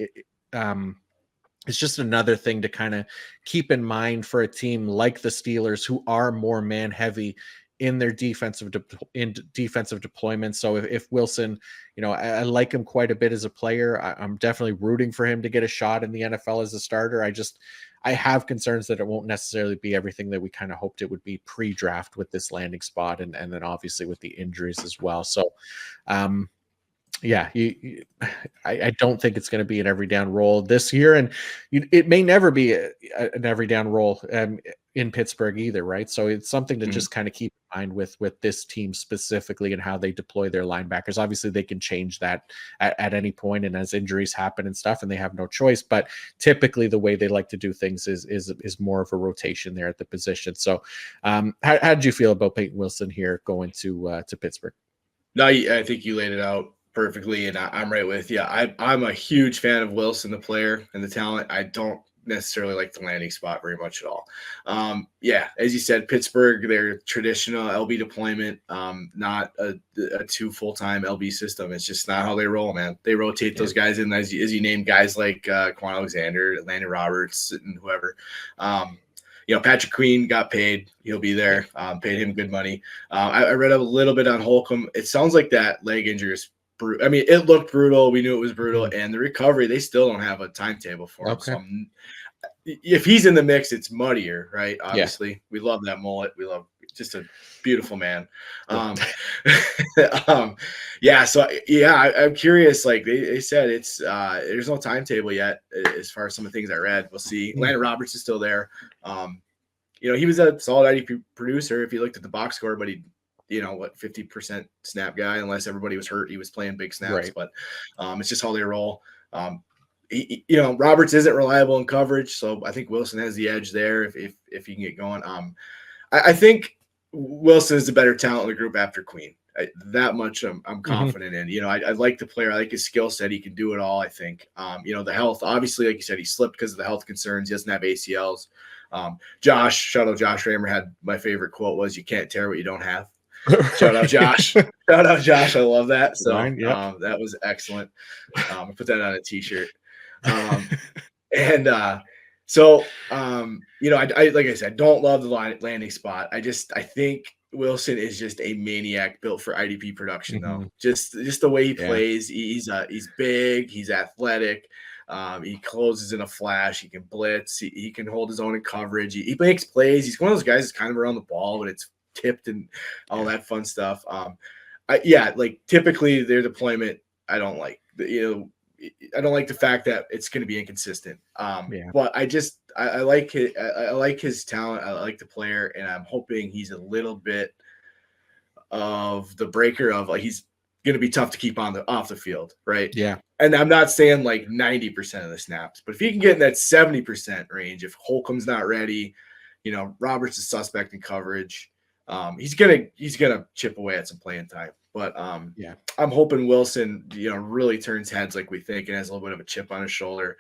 it's just another thing to kind of keep in mind for a team like the Steelers, who are more man heavy in their defensive deployment. So if Wilson, I like him quite a bit as a player. I'm definitely rooting for him to get a shot in the NFL as a starter. I have concerns that it won't necessarily be everything that we kind of hoped it would be pre-draft with this landing spot, and then obviously with the injuries as well. So, I don't think it's going to be an every down role this year, and it may never be an every down role in Pittsburgh either, right? So it's something to just kind of keep in mind with this team specifically and how they deploy their linebackers. Obviously, they can change that at any point, and as injuries happen and stuff, and they have no choice. But typically, the way they like to do things is more of a rotation there at the position. So, how did you feel about Payton Wilson here going to Pittsburgh? No, I think you laid it out perfectly, and I'm right with you. I'm a huge fan of Wilson, the player and the talent. I don't necessarily like the landing spot very much at all. As you said, Pittsburgh, their traditional LB deployment, not a 2 full-time LB system. It's just not how they roll, man. They rotate those guys in as you name guys like Quan Alexander, Landon Roberts, and whoever. Patrick Queen got paid. He'll be there. Paid him good money. I read a little bit on Holcomb. It sounds like that leg injury is I mean, it looked brutal. We knew it was brutal. And the recovery, they still don't have a timetable for him. Okay. So if he's in the mix, it's muddier, right? Obviously, we love that mullet. We love just a beautiful man. Yeah. So I'm curious. Like they said, it's there's no timetable yet as far as some of the things I read. We'll see. Landon Roberts is still there. He was a solid IDP producer if you looked at the box score, but he, 50% snap guy, unless everybody was hurt, he was playing big snaps. Right. But it's just how they roll. Roberts isn't reliable in coverage, so I think Wilson has the edge there if he can get going. I think Wilson is the better talent in the group after Queen. That much I'm confident in. I like the player. I like his skill set. He can do it all, I think. The health, obviously, like you said, he slipped because of the health concerns. He doesn't have ACLs. Shout out Josh Ramer had my favorite quote was, "You can't tear what you don't have." Shout out Josh. Shout out Josh. I love that. So that was excellent. I put that on a t-shirt. I like I said, don't love the landing spot. I think Wilson is just a maniac built for IDP production, though. Just the way he plays. He's big. He's athletic. He closes in a flash. He can blitz. He can hold his own in coverage. He makes plays. He's one of those guys that's kind of around the ball, but it's tipped and all that fun stuff. Typically their deployment, I don't like. I don't like the fact that it's going to be inconsistent. But I like his talent. I like the player, and I'm hoping he's a little bit of the breaker of he's going to be tough to keep off the field, right? Yeah. And I'm not saying 90% of the snaps, but if he can get in that 70% range, if Holcomb's not ready, Roberts is suspect in coverage. He's gonna chip away at some playing time. But I'm hoping Wilson, really turns heads like we think and has a little bit of a chip on his shoulder.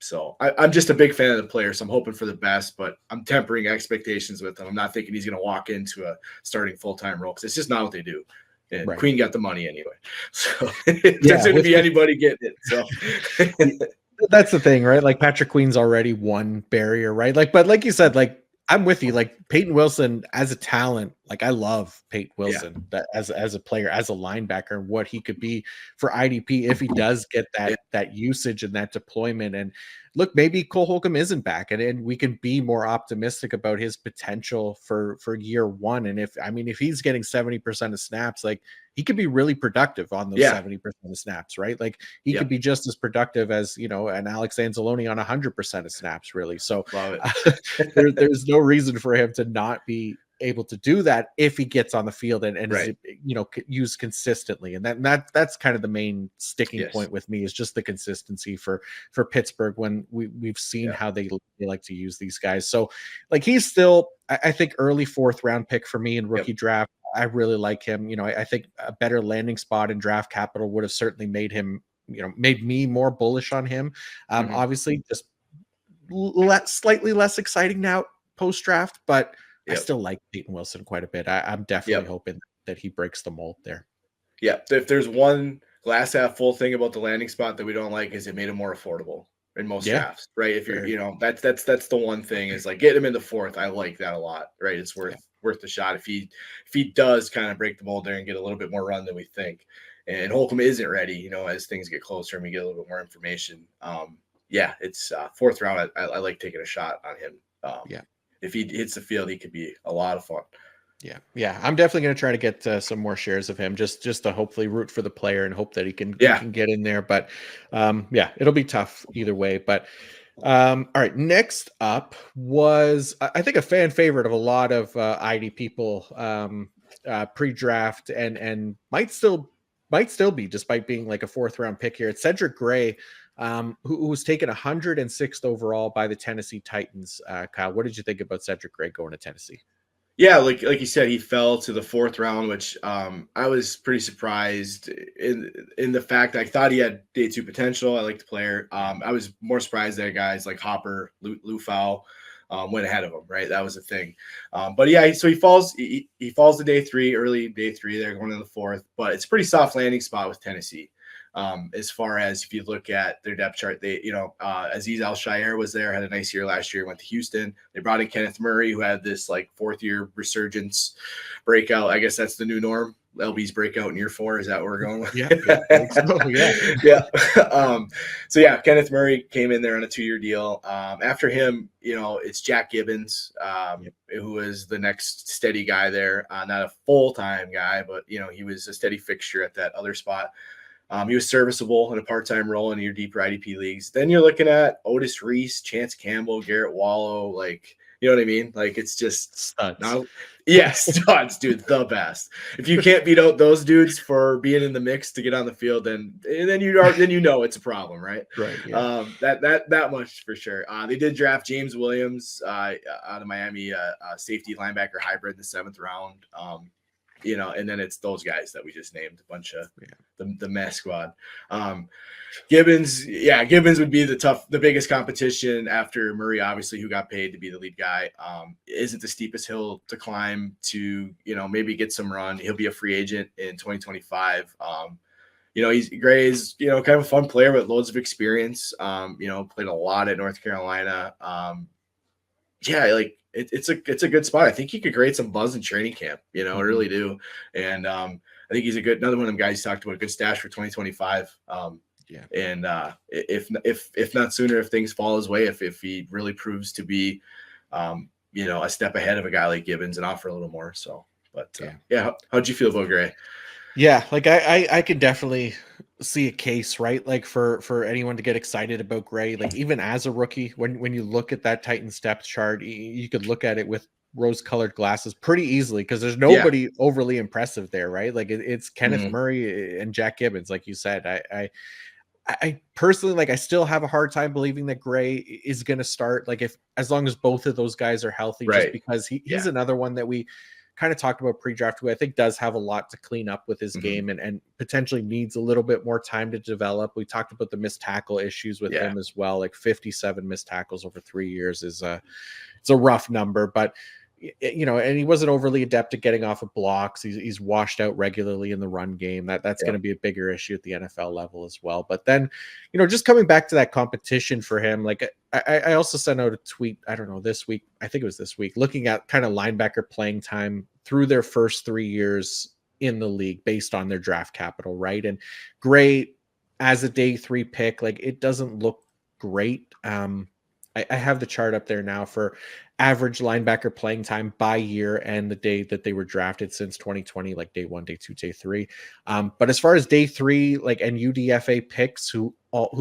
So I'm just a big fan of the player, so I'm hoping for the best, but I'm tempering expectations with him. I'm not thinking he's going to walk into a starting full-time role because it's just not what they do. And Queen got the money anyway. So it doesn't be anybody getting it. So that's the thing, right? Like Patrick Queen's already one barrier, right? But like you said, I'm with you. Like Payton Wilson as a talent, I love Payton Wilson that as a player, as a linebacker, and what he could be for IDP if he does get that usage and that deployment. And look, maybe Cole Holcomb isn't back, and we can be more optimistic about his potential for year one. And if he's getting 70% of snaps, he could be really productive on those 70% of snaps, right? He could be just as productive as an Alex Anzalone on 100% of snaps, really. So there's no reason for him to not be able to do that if he gets on the field and is, used consistently. And that's kind of the main sticking point with me, is just the consistency for Pittsburgh when we've seen how they like to use these guys. So he's still, I think, early 4th round pick for me in rookie draft. I really like him. I think a better landing spot in draft capital would have certainly made him, made me more bullish on him. Obviously just slightly less exciting now post draft, but I still like Payton Wilson quite a bit. I'm definitely hoping that he breaks the mold there. Yeah. If there's one glass half full thing about the landing spot that we don't like, is it made him more affordable in most drafts, right? If you're, that's the one thing is get him in the 4th. I like that a lot, right? It's worth the shot if he does kind of break the mold there and get a little bit more run than we think. And Holcomb isn't ready, as things get closer and we get a little bit more information. It's 4th round. I like taking a shot on him. If he hits the field, he could be a lot of fun. Yeah. I'm definitely going to try to get some more shares of him, just to hopefully root for the player and hope that he can get in there. But it'll be tough either way. But all right, next up was, I think, a fan favorite of a lot of ID people pre-draft and might still be, despite being a 4th round pick here. It's Cedric Gray, who was taken 106th overall by the Tennessee Titans. Kyle, what did you think about Cedric Gray going to Tennessee? Yeah, like you said, he fell to the 4th round, which I was pretty surprised in the fact that I thought he had day 2 potential. I like the player. I was more surprised that guys like Hopper, Liufau went ahead of him. Right, that was the thing. So he falls. He falls to day 3, early day 3. They're going to the 4th, but it's a pretty soft landing spot with Tennessee. As far as if you look at their depth chart, they, Azeez Al-Shaair was there, had a nice year last year, went to Houston. They brought in Kenneth Murray, who had this 4th year resurgence breakout. I guess that's the new norm LB's breakout in year 4. Is that where we're going with? Yeah, I think so. Yeah. Yeah. So yeah, Kenneth Murray came in there on a 2-year deal. After him, it's Jack Gibbons, who was the next steady guy there. Not a full-time guy, but he was a steady fixture at that other spot. He was serviceable in a part-time role in your deeper IDP leagues. Then you're looking at Otis Reese, Chance Campbell, Garrett Wallow, like, you know what I mean? Like, it's just studs. Studs, dude, the best. If you can't beat out those dudes for being in the mix to get on the field, then you know it's a problem, right? Right. Yeah. That much for sure. They did draft James Williams out of Miami, safety linebacker hybrid in the 7th round. And then it's those guys that we just named, a bunch of the mess squad. Gibbons would be the biggest competition after Murray, obviously, who got paid to be the lead guy. Isn't the steepest hill to climb to, maybe get some run. He'll be a free agent in 2025. Gray's, kind of a fun player with loads of experience. Played a lot at North Carolina. It's a good spot. I think he could create some buzz in training camp. I really do. And I think he's another one of them guys you talked about, a good stash for 2025. And if not sooner, if things fall his way, if he really proves to be, a step ahead of a guy like Gibbons and offer a little more. So, but how'd you feel about Gray? Yeah, like I could definitely see a case, right? Like for anyone to get excited about Gray, like even as a rookie, when you look at that Titans depth chart, you could look at it with rose-colored glasses pretty easily because there's nobody overly impressive there, right? Like it's Kenneth Murray and Jack Gibbons, like you said. I personally, like, I still have a hard time believing that Gray is going to start, like, as long as both of those guys are healthy, right. Just because he's another one that we kind of talked about pre-draft, who I think does have a lot to clean up with his game and potentially needs a little bit more time to develop. We talked about the missed tackle issues with him as well. Like 57 missed tackles over 3 years it's a rough number, but and he wasn't overly adept at getting off of blocks. He's washed out regularly in the run game. That's going to be a bigger issue at the NFL level as well. But then, just coming back to that competition for him, like I also sent out a tweet, I don't know, this week, I think it was this week, looking at kind of linebacker playing time through their first 3 years in the league based on their draft capital, right? And Gray as a day 3 pick, like it doesn't look great. I have the chart up there now for average linebacker playing time by year and the day that they were drafted since 2020, like day 1, day 2, day 3. But as far as day 3, like, and UDFA picks who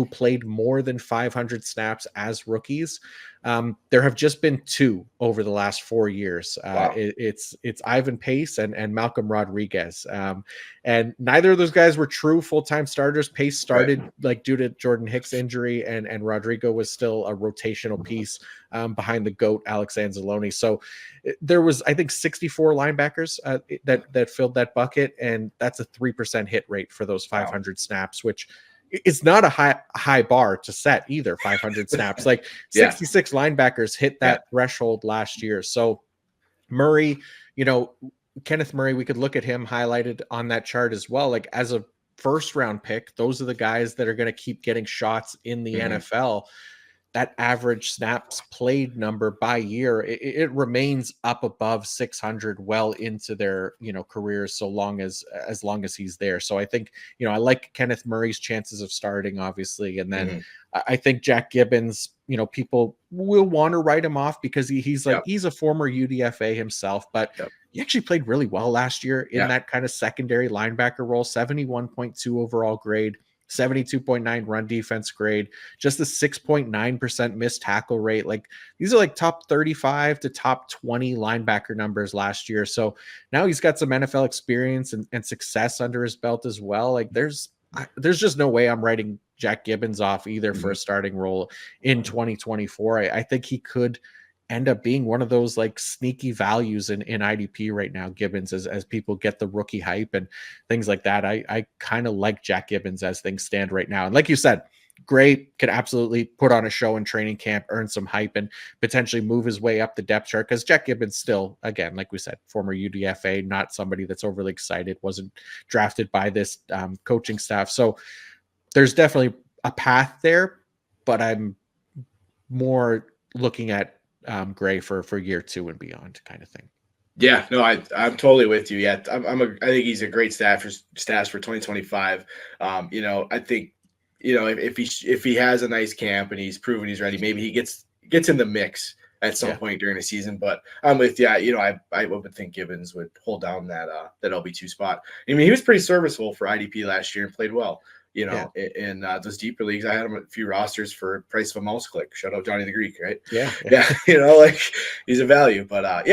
played more than 500 snaps as rookies, there have just been 2 over the last 4 years. Wow. It's Ivan Pace and Malcolm Rodriguez. And neither of those guys were true full-time starters. Pace started like due to Jordan Hicks injury, and Rodrigo was still a rotational piece behind the GOAT Alex Anzalone. So there was, I think, 64 linebackers that filled that bucket, and that's a 3% hit rate for those 500 snaps, which is not a high bar to set either. 500 snaps, like 66 linebackers hit that threshold last year. So Murray, Kenneth Murray, we could look at him highlighted on that chart as well. Like as a first round pick, those are the guys that are going to keep getting shots in the NFL. That average snaps played number by year, it remains up above 600 well into their, careers, so long as he's there. So I think, I like Kenneth Murray's chances of starting, obviously. And then I think Jack Gibbons, people will want to write him off because he's a former UDFA himself, but he actually played really well last year in that kind of secondary linebacker role. 71.2 overall grade, 72.9 run defense grade, just a 6.9% missed tackle rate. Like these are like top 35 to top 20 linebacker numbers last year. So now he's got some NFL experience and success under his belt as well. Like there's just no way I'm writing Jack Gibbons off either for a starting role in 2024. I think he could end up being one of those like sneaky values in IDP right now, Gibbons, as people get the rookie hype and things like that. I kind of like Jack Gibbons as things stand right now. And like you said, Gray can absolutely put on a show in training camp, earn some hype, and potentially move his way up the depth chart, because Jack Gibbons still, again, like we said, former UDFA, not somebody that's overly excited, wasn't drafted by this coaching staff. So there's definitely a path there, but I'm more looking at Gray for year 2 and beyond kind of thing. Yeah, no, I'm totally with you. Yeah, I think he's a great stats for 2025. I think if he has a nice camp and he's proven he's ready, maybe he gets in the mix at some point during the season. But I'm with you. I would think Gibbons would hold down that LB2 spot. I mean, he was pretty serviceable for IDP last year and played well. In those deeper leagues, I had him a few rosters for price of a mouse click. Shout out Johnny the Greek, right? Yeah. Yeah, like he's a value. But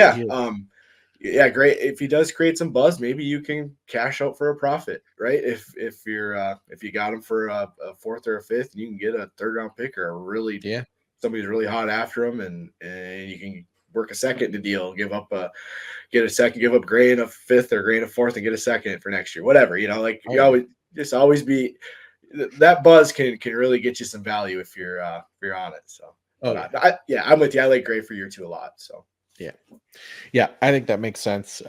yeah, great. If he does create some buzz, maybe you can cash out for a profit, right? If you got him for a fourth or a fifth, you can get a third round pick or somebody's really hot after him, and you can work a second in the deal, give up Gray in a fifth or Gray in a fourth, and get a second for next year, whatever. You always be that buzz can really get you some value if you're on it. So, I'm with you. I like Gray for year 2 a lot. So. Yeah, I think that makes sense.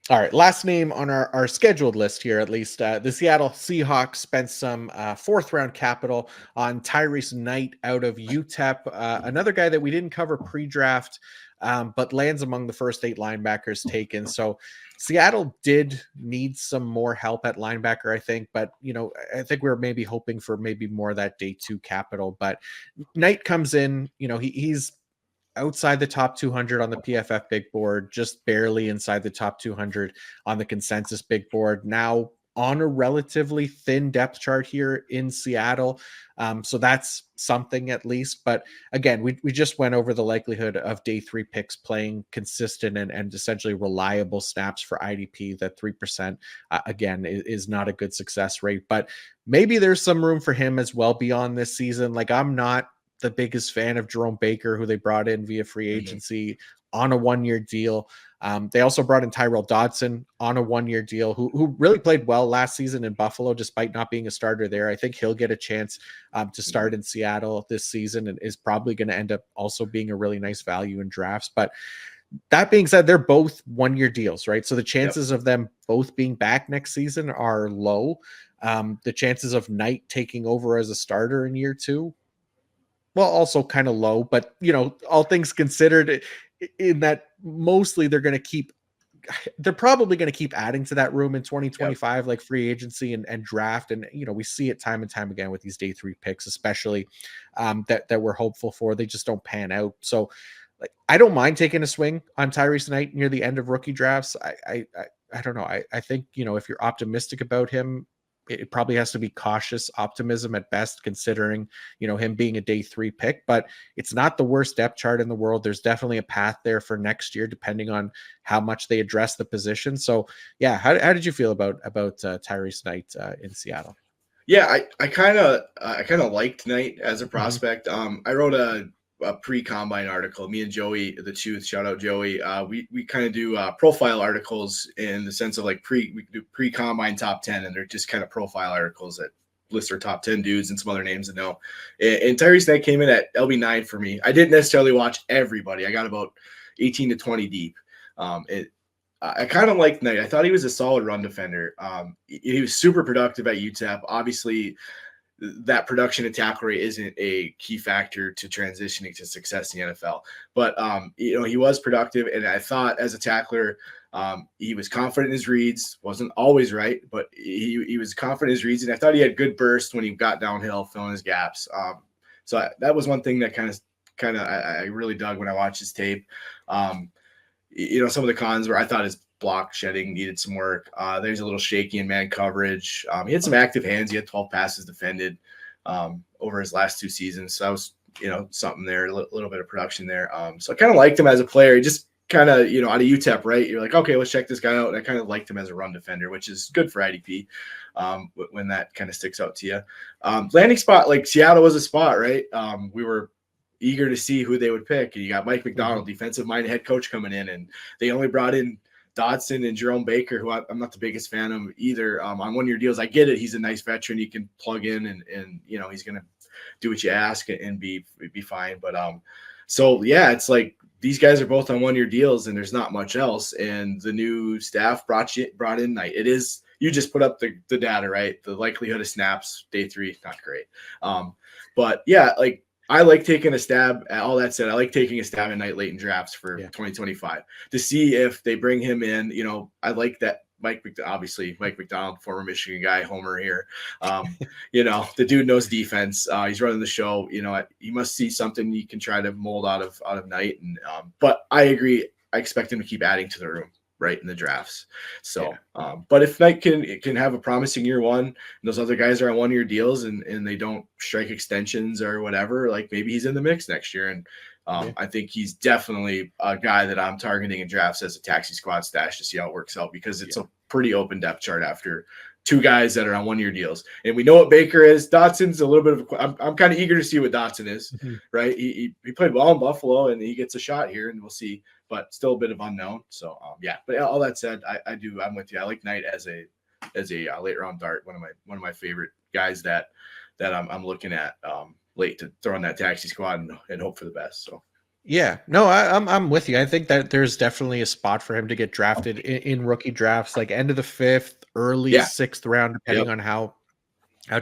All right, last name on our scheduled list here, at least. The Seattle Seahawks spent some fourth round capital on Tyrese Knight out of UTEP, another guy that we didn't cover pre-draft, but lands among the first 8 linebackers taken. So Seattle did need some more help at linebacker, I think, but I think we were maybe hoping for maybe more of that day 2 capital. But Knight comes in, he's outside the top 200 on the PFF big board, just barely inside the top 200 on the consensus big board. Now on a relatively thin depth chart here in Seattle. So that's something at least. But again, we just went over the likelihood of day 3 picks playing consistent and essentially reliable snaps for IDP. That 3%, again, is not a good success rate. But maybe there's some room for him as well beyond this season. Like, I'm not the biggest fan of Jerome Baker, who they brought in via free agency on a 1-year deal. They also brought in Tyrell Dodson on a 1-year deal, who really played well last season in Buffalo, despite not being a starter there. I think he'll get a chance to start in Seattle this season and is probably going to end up also being a really nice value in drafts. But that being said, they're both 1-year deals, right? So the chances of them both being back next season are low. The chances of Knight taking over as a starter in year 2, well, also kind of low, but all things considered, in that mostly they're probably going to keep adding to that room in 2025, like free agency and draft. And, we see it time and time again with these day 3 picks, especially that we're hopeful for. They just don't pan out. So I don't mind taking a swing on Tyrese Knight near the end of rookie drafts. I don't know. I think, if you're optimistic about him, it probably has to be cautious optimism at best, considering, him being a day 3 pick, but it's not the worst depth chart in the world. There's definitely a path there for next year, depending on how much they address the position. So yeah, how did you feel about Tyrese Knight in Seattle? Yeah, I kind of liked Knight as a prospect. I wrote a pre-combine article. Me and Joey, the Tooth, shout out Joey. We kind of do profile articles in the sense of like we do pre-combine top 10, and they're just kind of profile articles that list our top 10 dudes and some other names to know. And Tyrese Knight came in at LB9 for me. I didn't necessarily watch everybody. I got about 18 to 20 deep. I kind of liked Knight. I thought he was a solid run defender. He was super productive at UTEP. Obviously, that production and tackle rate isn't a key factor to transitioning to success in the NFL. But, he was productive. And I thought as a tackler, he was confident in his reads. Wasn't always right, but he was confident in his reads. And I thought he had good burst when he got downhill, filling his gaps. So that was one thing that kind of I really dug when I watched his tape. Some of the cons were I thought his block shedding needed some work. There's a little shaky in man coverage. He had some active hands. He had 12 passes defended over his last 2 seasons. So that was, something there, a little bit of production there. So I kind of liked him as a player. He just kind of, out of UTEP, right? You're like, okay, let's check this guy out. And I kind of liked him as a run defender, which is good for IDP when that kind of sticks out to you. Landing spot, like Seattle was a spot, right? We were eager to see who they would pick. And you got Mike McDonald, defensive-minded head coach, coming in, and they only brought in Dodson and Jerome Baker, who I'm not the biggest fan of either. On 1-year deals, I get it. He's a nice veteran. You can plug in and he's going to do what you ask and be fine. But so yeah, it's like these guys are both on 1-year deals and there's not much else. And the new staff brought in Knight. It is, you just put up the data, right? The likelihood of snaps day 3, not great. But yeah, like I like taking a stab at all that said. I like taking a stab at night late in drafts for 2025 to see if they bring him in. I like that Mike McDonald, former Michigan guy, homer here. The dude knows defense. He's running the show. He must see something he can try to mold out of night. And but I agree. I expect him to keep adding to the room right in the drafts. So, but if Knight can have a promising year one, and those other guys are on 1 year deals and they don't strike extensions or whatever, like maybe he's in the mix next year. And I think he's definitely a guy that I'm targeting in drafts as a taxi squad stash to see how it works out, because it's a pretty open depth chart after two guys that are on 1 year deals. And we know what Baker is. Dotson's a little bit of I'm kind of eager to see what Dotson is, right? He played well in Buffalo and he gets a shot here, and we'll see, but still a bit of unknown. So but all that said, I'm with you. I like Knight as a late round dart. One of my favorite guys that I'm looking at late to throw in that taxi squad and hope for the best. So. Yeah, no, I'm with you. I think that there's definitely a spot for him to get drafted in rookie drafts, like end of the 5th, early 6th round, depending on how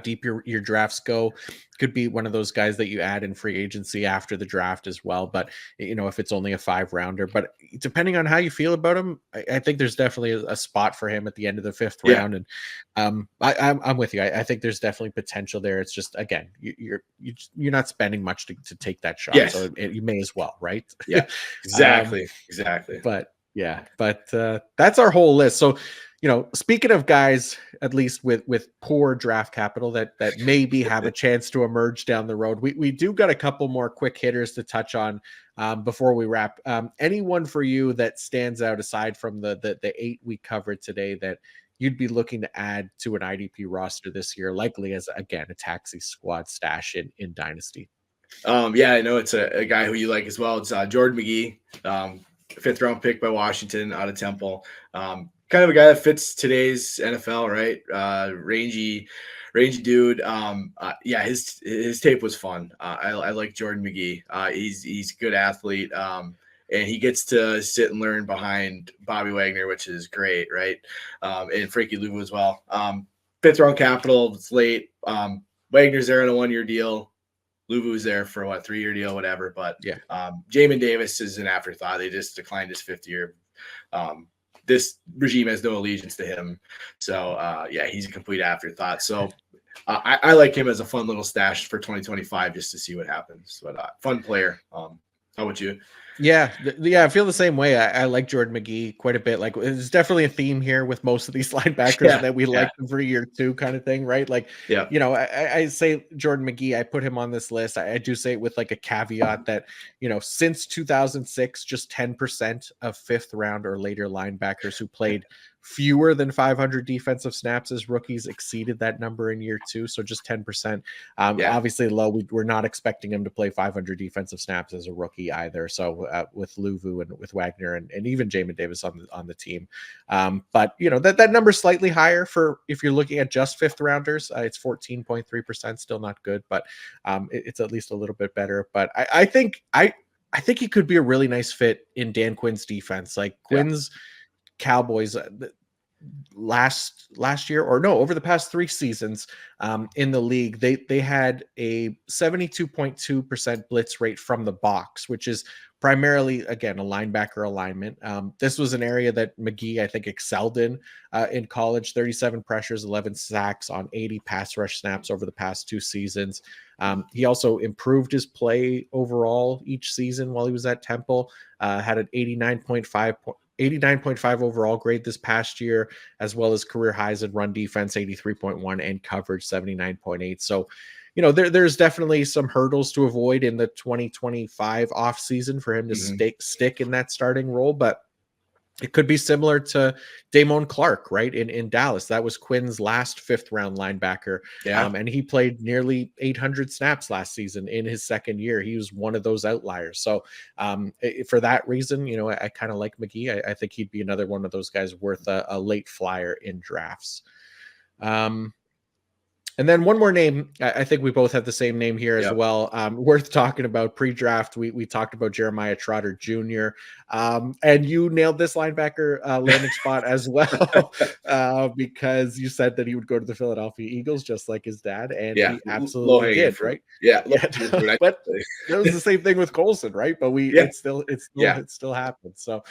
deep your drafts go. Could be one of those guys that you add in free agency after the draft as well. But if it's only a 5-rounder, but depending on how you feel about him, I think there's definitely a spot for him at the end of the 5th round. And I'm with you. I think there's definitely potential there. It's just, again, you're not spending much to take that shot. Yes. So you may as well, right? Yeah, exactly. But that's our whole list. So, speaking of guys, at least with poor draft capital that maybe have a chance to emerge down the road, we do got a couple more quick hitters to touch on before we wrap. Anyone for you that stands out aside from the 8 we covered today that you'd be looking to add to an IDP roster this year, likely as, again, a taxi squad stash in Dynasty? I know it's a guy who you like as well. It's Jordan McGee, 5th round pick by Washington out of Temple. Kind of a guy that fits today's NFL, right? Rangy dude. His tape was fun. I like Jordan McGee. He's a good athlete. And he gets to sit and learn behind Bobby Wagner, which is great, right? And Frankie Luvu as well. 5th round capital. It's late. Wagner's there on a 1 year deal. Luvu's there for 3 year deal, whatever. But Jamin Davis is an afterthought. They just declined his 5th year. This regime has no allegiance to him. So, he's a complete afterthought. So I like him as a fun little stash for 2025 just to see what happens. But fun player. How about you? Yeah, I feel the same way. I like Jordan McGee quite a bit. Like, there's definitely a theme here with most of these linebackers that we like them for year 2 kind of thing, right? Like, I say Jordan McGee, I put him on this list. I do say it with like a caveat that, since 2006, just 10% of 5th round or later linebackers who played fewer than 500 defensive snaps as rookies exceeded that number in year 2. So just 10%. Obviously low. We're not expecting him to play 500 defensive snaps as a rookie either. So with Luvu and with Wagner and even Jamin Davis on the team. But that number's slightly higher for if you're looking at just 5th rounders. It's 14.3%, still not good, but it's at least a little bit better. But I think he could be a really nice fit in Dan Quinn's defense. Like Quinn's Cowboys last year, or no, over the past 3 seasons in the league, they had a 72.2% blitz rate from the box, which is primarily, again, a linebacker alignment. This was an area that McGee, I think, excelled in college. 37 pressures, 11 sacks on 80 pass rush snaps over the past 2 seasons. He also improved his play overall each season while he was at Temple. Had an 89.5 overall grade this past year, as well as career highs in run defense, 83.1, and coverage, 79.8. So, there's definitely some hurdles to avoid in the 2025 offseason for him to stick in that starting role, but it could be similar to Damone Clark, right? In Dallas. That was Quinn's last 5th round linebacker. And he played nearly 800 snaps last season in his 2nd year. He was one of those outliers. So for that reason, I kind of like McGee. I think he'd be another one of those guys worth a late flyer in drafts. And then one more name, I think we both have the same name here as Yep. well. Worth talking about pre-draft. We talked about Jeremiah Trotter Jr. And you nailed this linebacker landing spot as well, because you said that he would go to the Philadelphia Eagles just like his dad, and Yeah, he low absolutely hanging did, fruit. right? Yeah, Yeah, but that was the same thing with Colson, right? But yeah, it yeah, still happened. So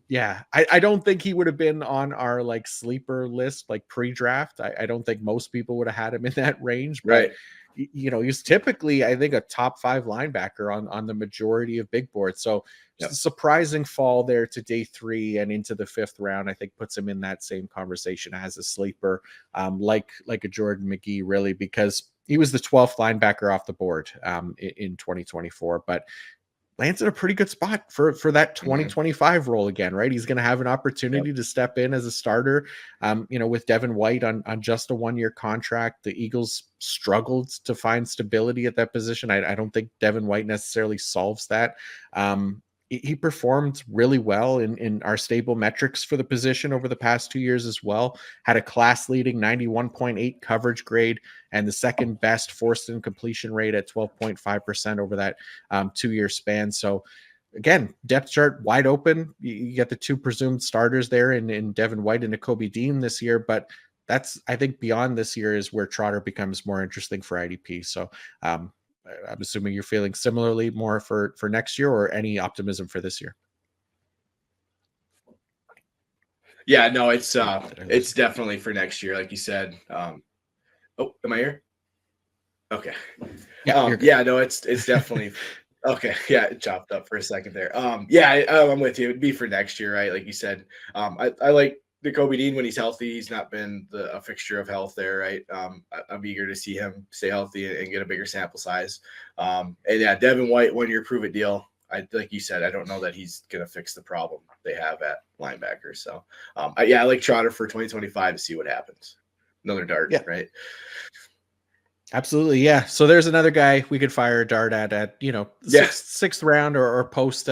yeah, I don't think he would have been on our like sleeper list like pre-draft. I don't think most people would have had him in that range, but right. he's typically, I think, a top 5 linebacker on the majority of big boards. So Yep. surprising fall there to day 3 and into the 5th round, I think puts him in that same conversation as a sleeper, like a Jordan McGee, really, because he was the 12th linebacker off the board in 2024, but lands in a pretty good spot for that 2025 role again, right? He's going to have an opportunity Yep. to step in as a starter, with Devin White on just a 1-year contract. The Eagles struggled to find stability at that position. I don't think Devin White necessarily solves that. He performed really well in our stable metrics for the position over the past 2 years as well. Had a class leading 91.8 coverage grade and the second best forced incompletion rate at 12.5% over that 2-year span. So again, depth chart wide open. You get the 2 presumed starters there in Devin White and Nakobe Dean this year, but that's, I think, beyond this year is where Trotter becomes more interesting for IDP. So I'm assuming you're feeling similarly more for next year, or any optimism for this year. Yeah, no, it's definitely for next year, like you said. Oh, am I here? Okay. Yeah, no, it's definitely okay. Yeah, it chopped up for a second there. Yeah, I'm with you. It'd be for next year, right? Like you said. I like Nakobe Dean when he's healthy. He's not been a fixture of health there, right? I'm eager to see him stay healthy and get a bigger sample size. And yeah, Devin White 1-year prove it deal. Like you said, I don't know that he's gonna fix the problem they have at linebacker. So I like Trotter for 2025 to see what happens. Another dart, Yeah. right? Absolutely, yeah. So there's another guy we could fire a dart at sixth round or post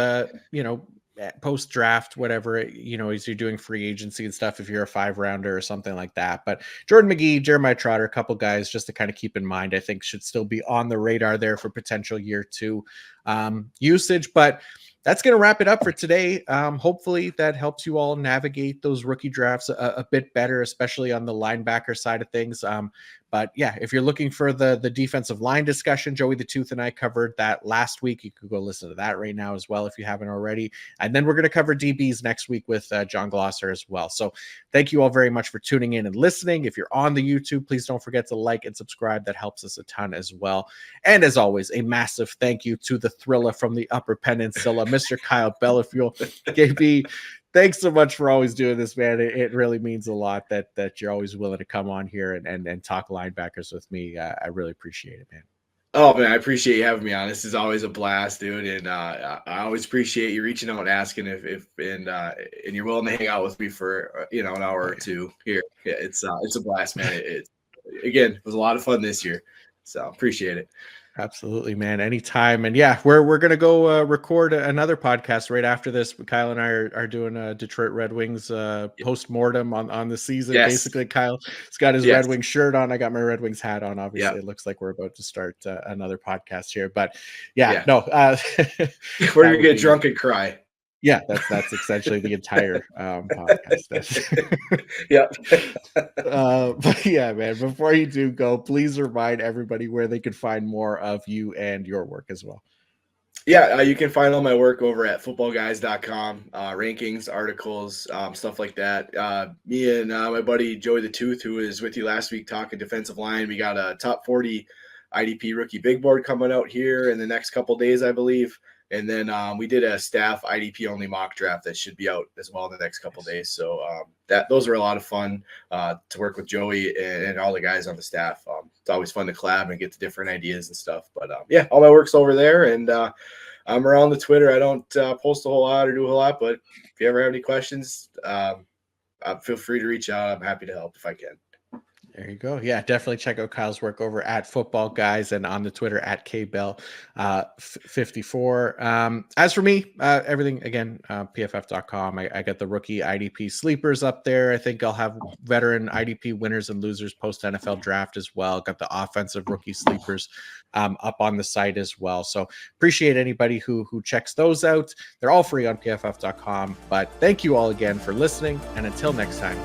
post draft, whatever, as you're doing free agency and stuff, if you're a 5-rounder or something like that. But Jordan McGee, Jeremiah Trotter, a couple guys just to kind of keep in mind, I think should still be on the radar there for potential year 2 usage. But that's going to wrap it up for today. Hopefully that helps you all navigate those rookie drafts a bit better, especially on the linebacker side of things. But yeah, if you're looking for the defensive line discussion, Joey the Tooth and I covered that last week. You could go listen to that right now as well if you haven't already. And then we're going to cover DBs next week with John Glosser as well. So thank you all very much for tuning in and listening. If you're on the YouTube, please don't forget to like and subscribe. That helps us a ton as well. And as always, a massive thank you to the thriller from the Upper Peninsula, Mr. Kyle Bellefeiul. KB, thanks so much for always doing this, man. It really means a lot that you're always willing to come on here and talk linebackers with me. I really appreciate it, man. Oh man, I appreciate you having me on. This is always a blast, dude, and I always appreciate you reaching out and asking if you're willing to hang out with me for an hour or two here. Yeah, it's a blast, man. It was a lot of fun this year, so appreciate it. Absolutely, man. Anytime. And yeah, we're gonna go record another podcast right after this. Kyle and I are doing a Detroit Red Wings post-mortem on the season. Yes. Basically, Kyle's got his Red Wings shirt on. I got my Red Wings hat on. Obviously, It looks like we're about to start another podcast here. But yeah. No, we're gonna get drunk and cry. Yeah, that's essentially the entire podcast. Yeah. But yeah, man, before you do go, please remind everybody where they could find more of you and your work as well. Yeah, you can find all my work over at footballguys.com, rankings, articles, stuff like that. Me and my buddy Joey the Tooth, who was with you last week talking defensive line, we got a top 40 IDP rookie big board coming out here in the next couple days, I believe. And then we did a staff IDP only mock draft that should be out as well in the next couple days. So those were a lot of fun to work with Joey and all the guys on the staff. It's always fun to collab and get to different ideas and stuff. But yeah, all my work's over there, and I'm around the Twitter. I don't post a whole lot or do a whole lot, but if you ever have any questions, feel free to reach out. I'm happy to help if I can. There you go. Yeah, definitely check out Kyle's work over at Football Guys and on the Twitter at KBell54. As for me, everything again, PFF.com. I got the rookie IDP sleepers up there. I think I'll have veteran IDP winners and losers post NFL draft as well. Got the offensive rookie sleepers up on the site as well. So appreciate anybody who checks those out. They're all free on PFF.com. But thank you all again for listening. And until next time,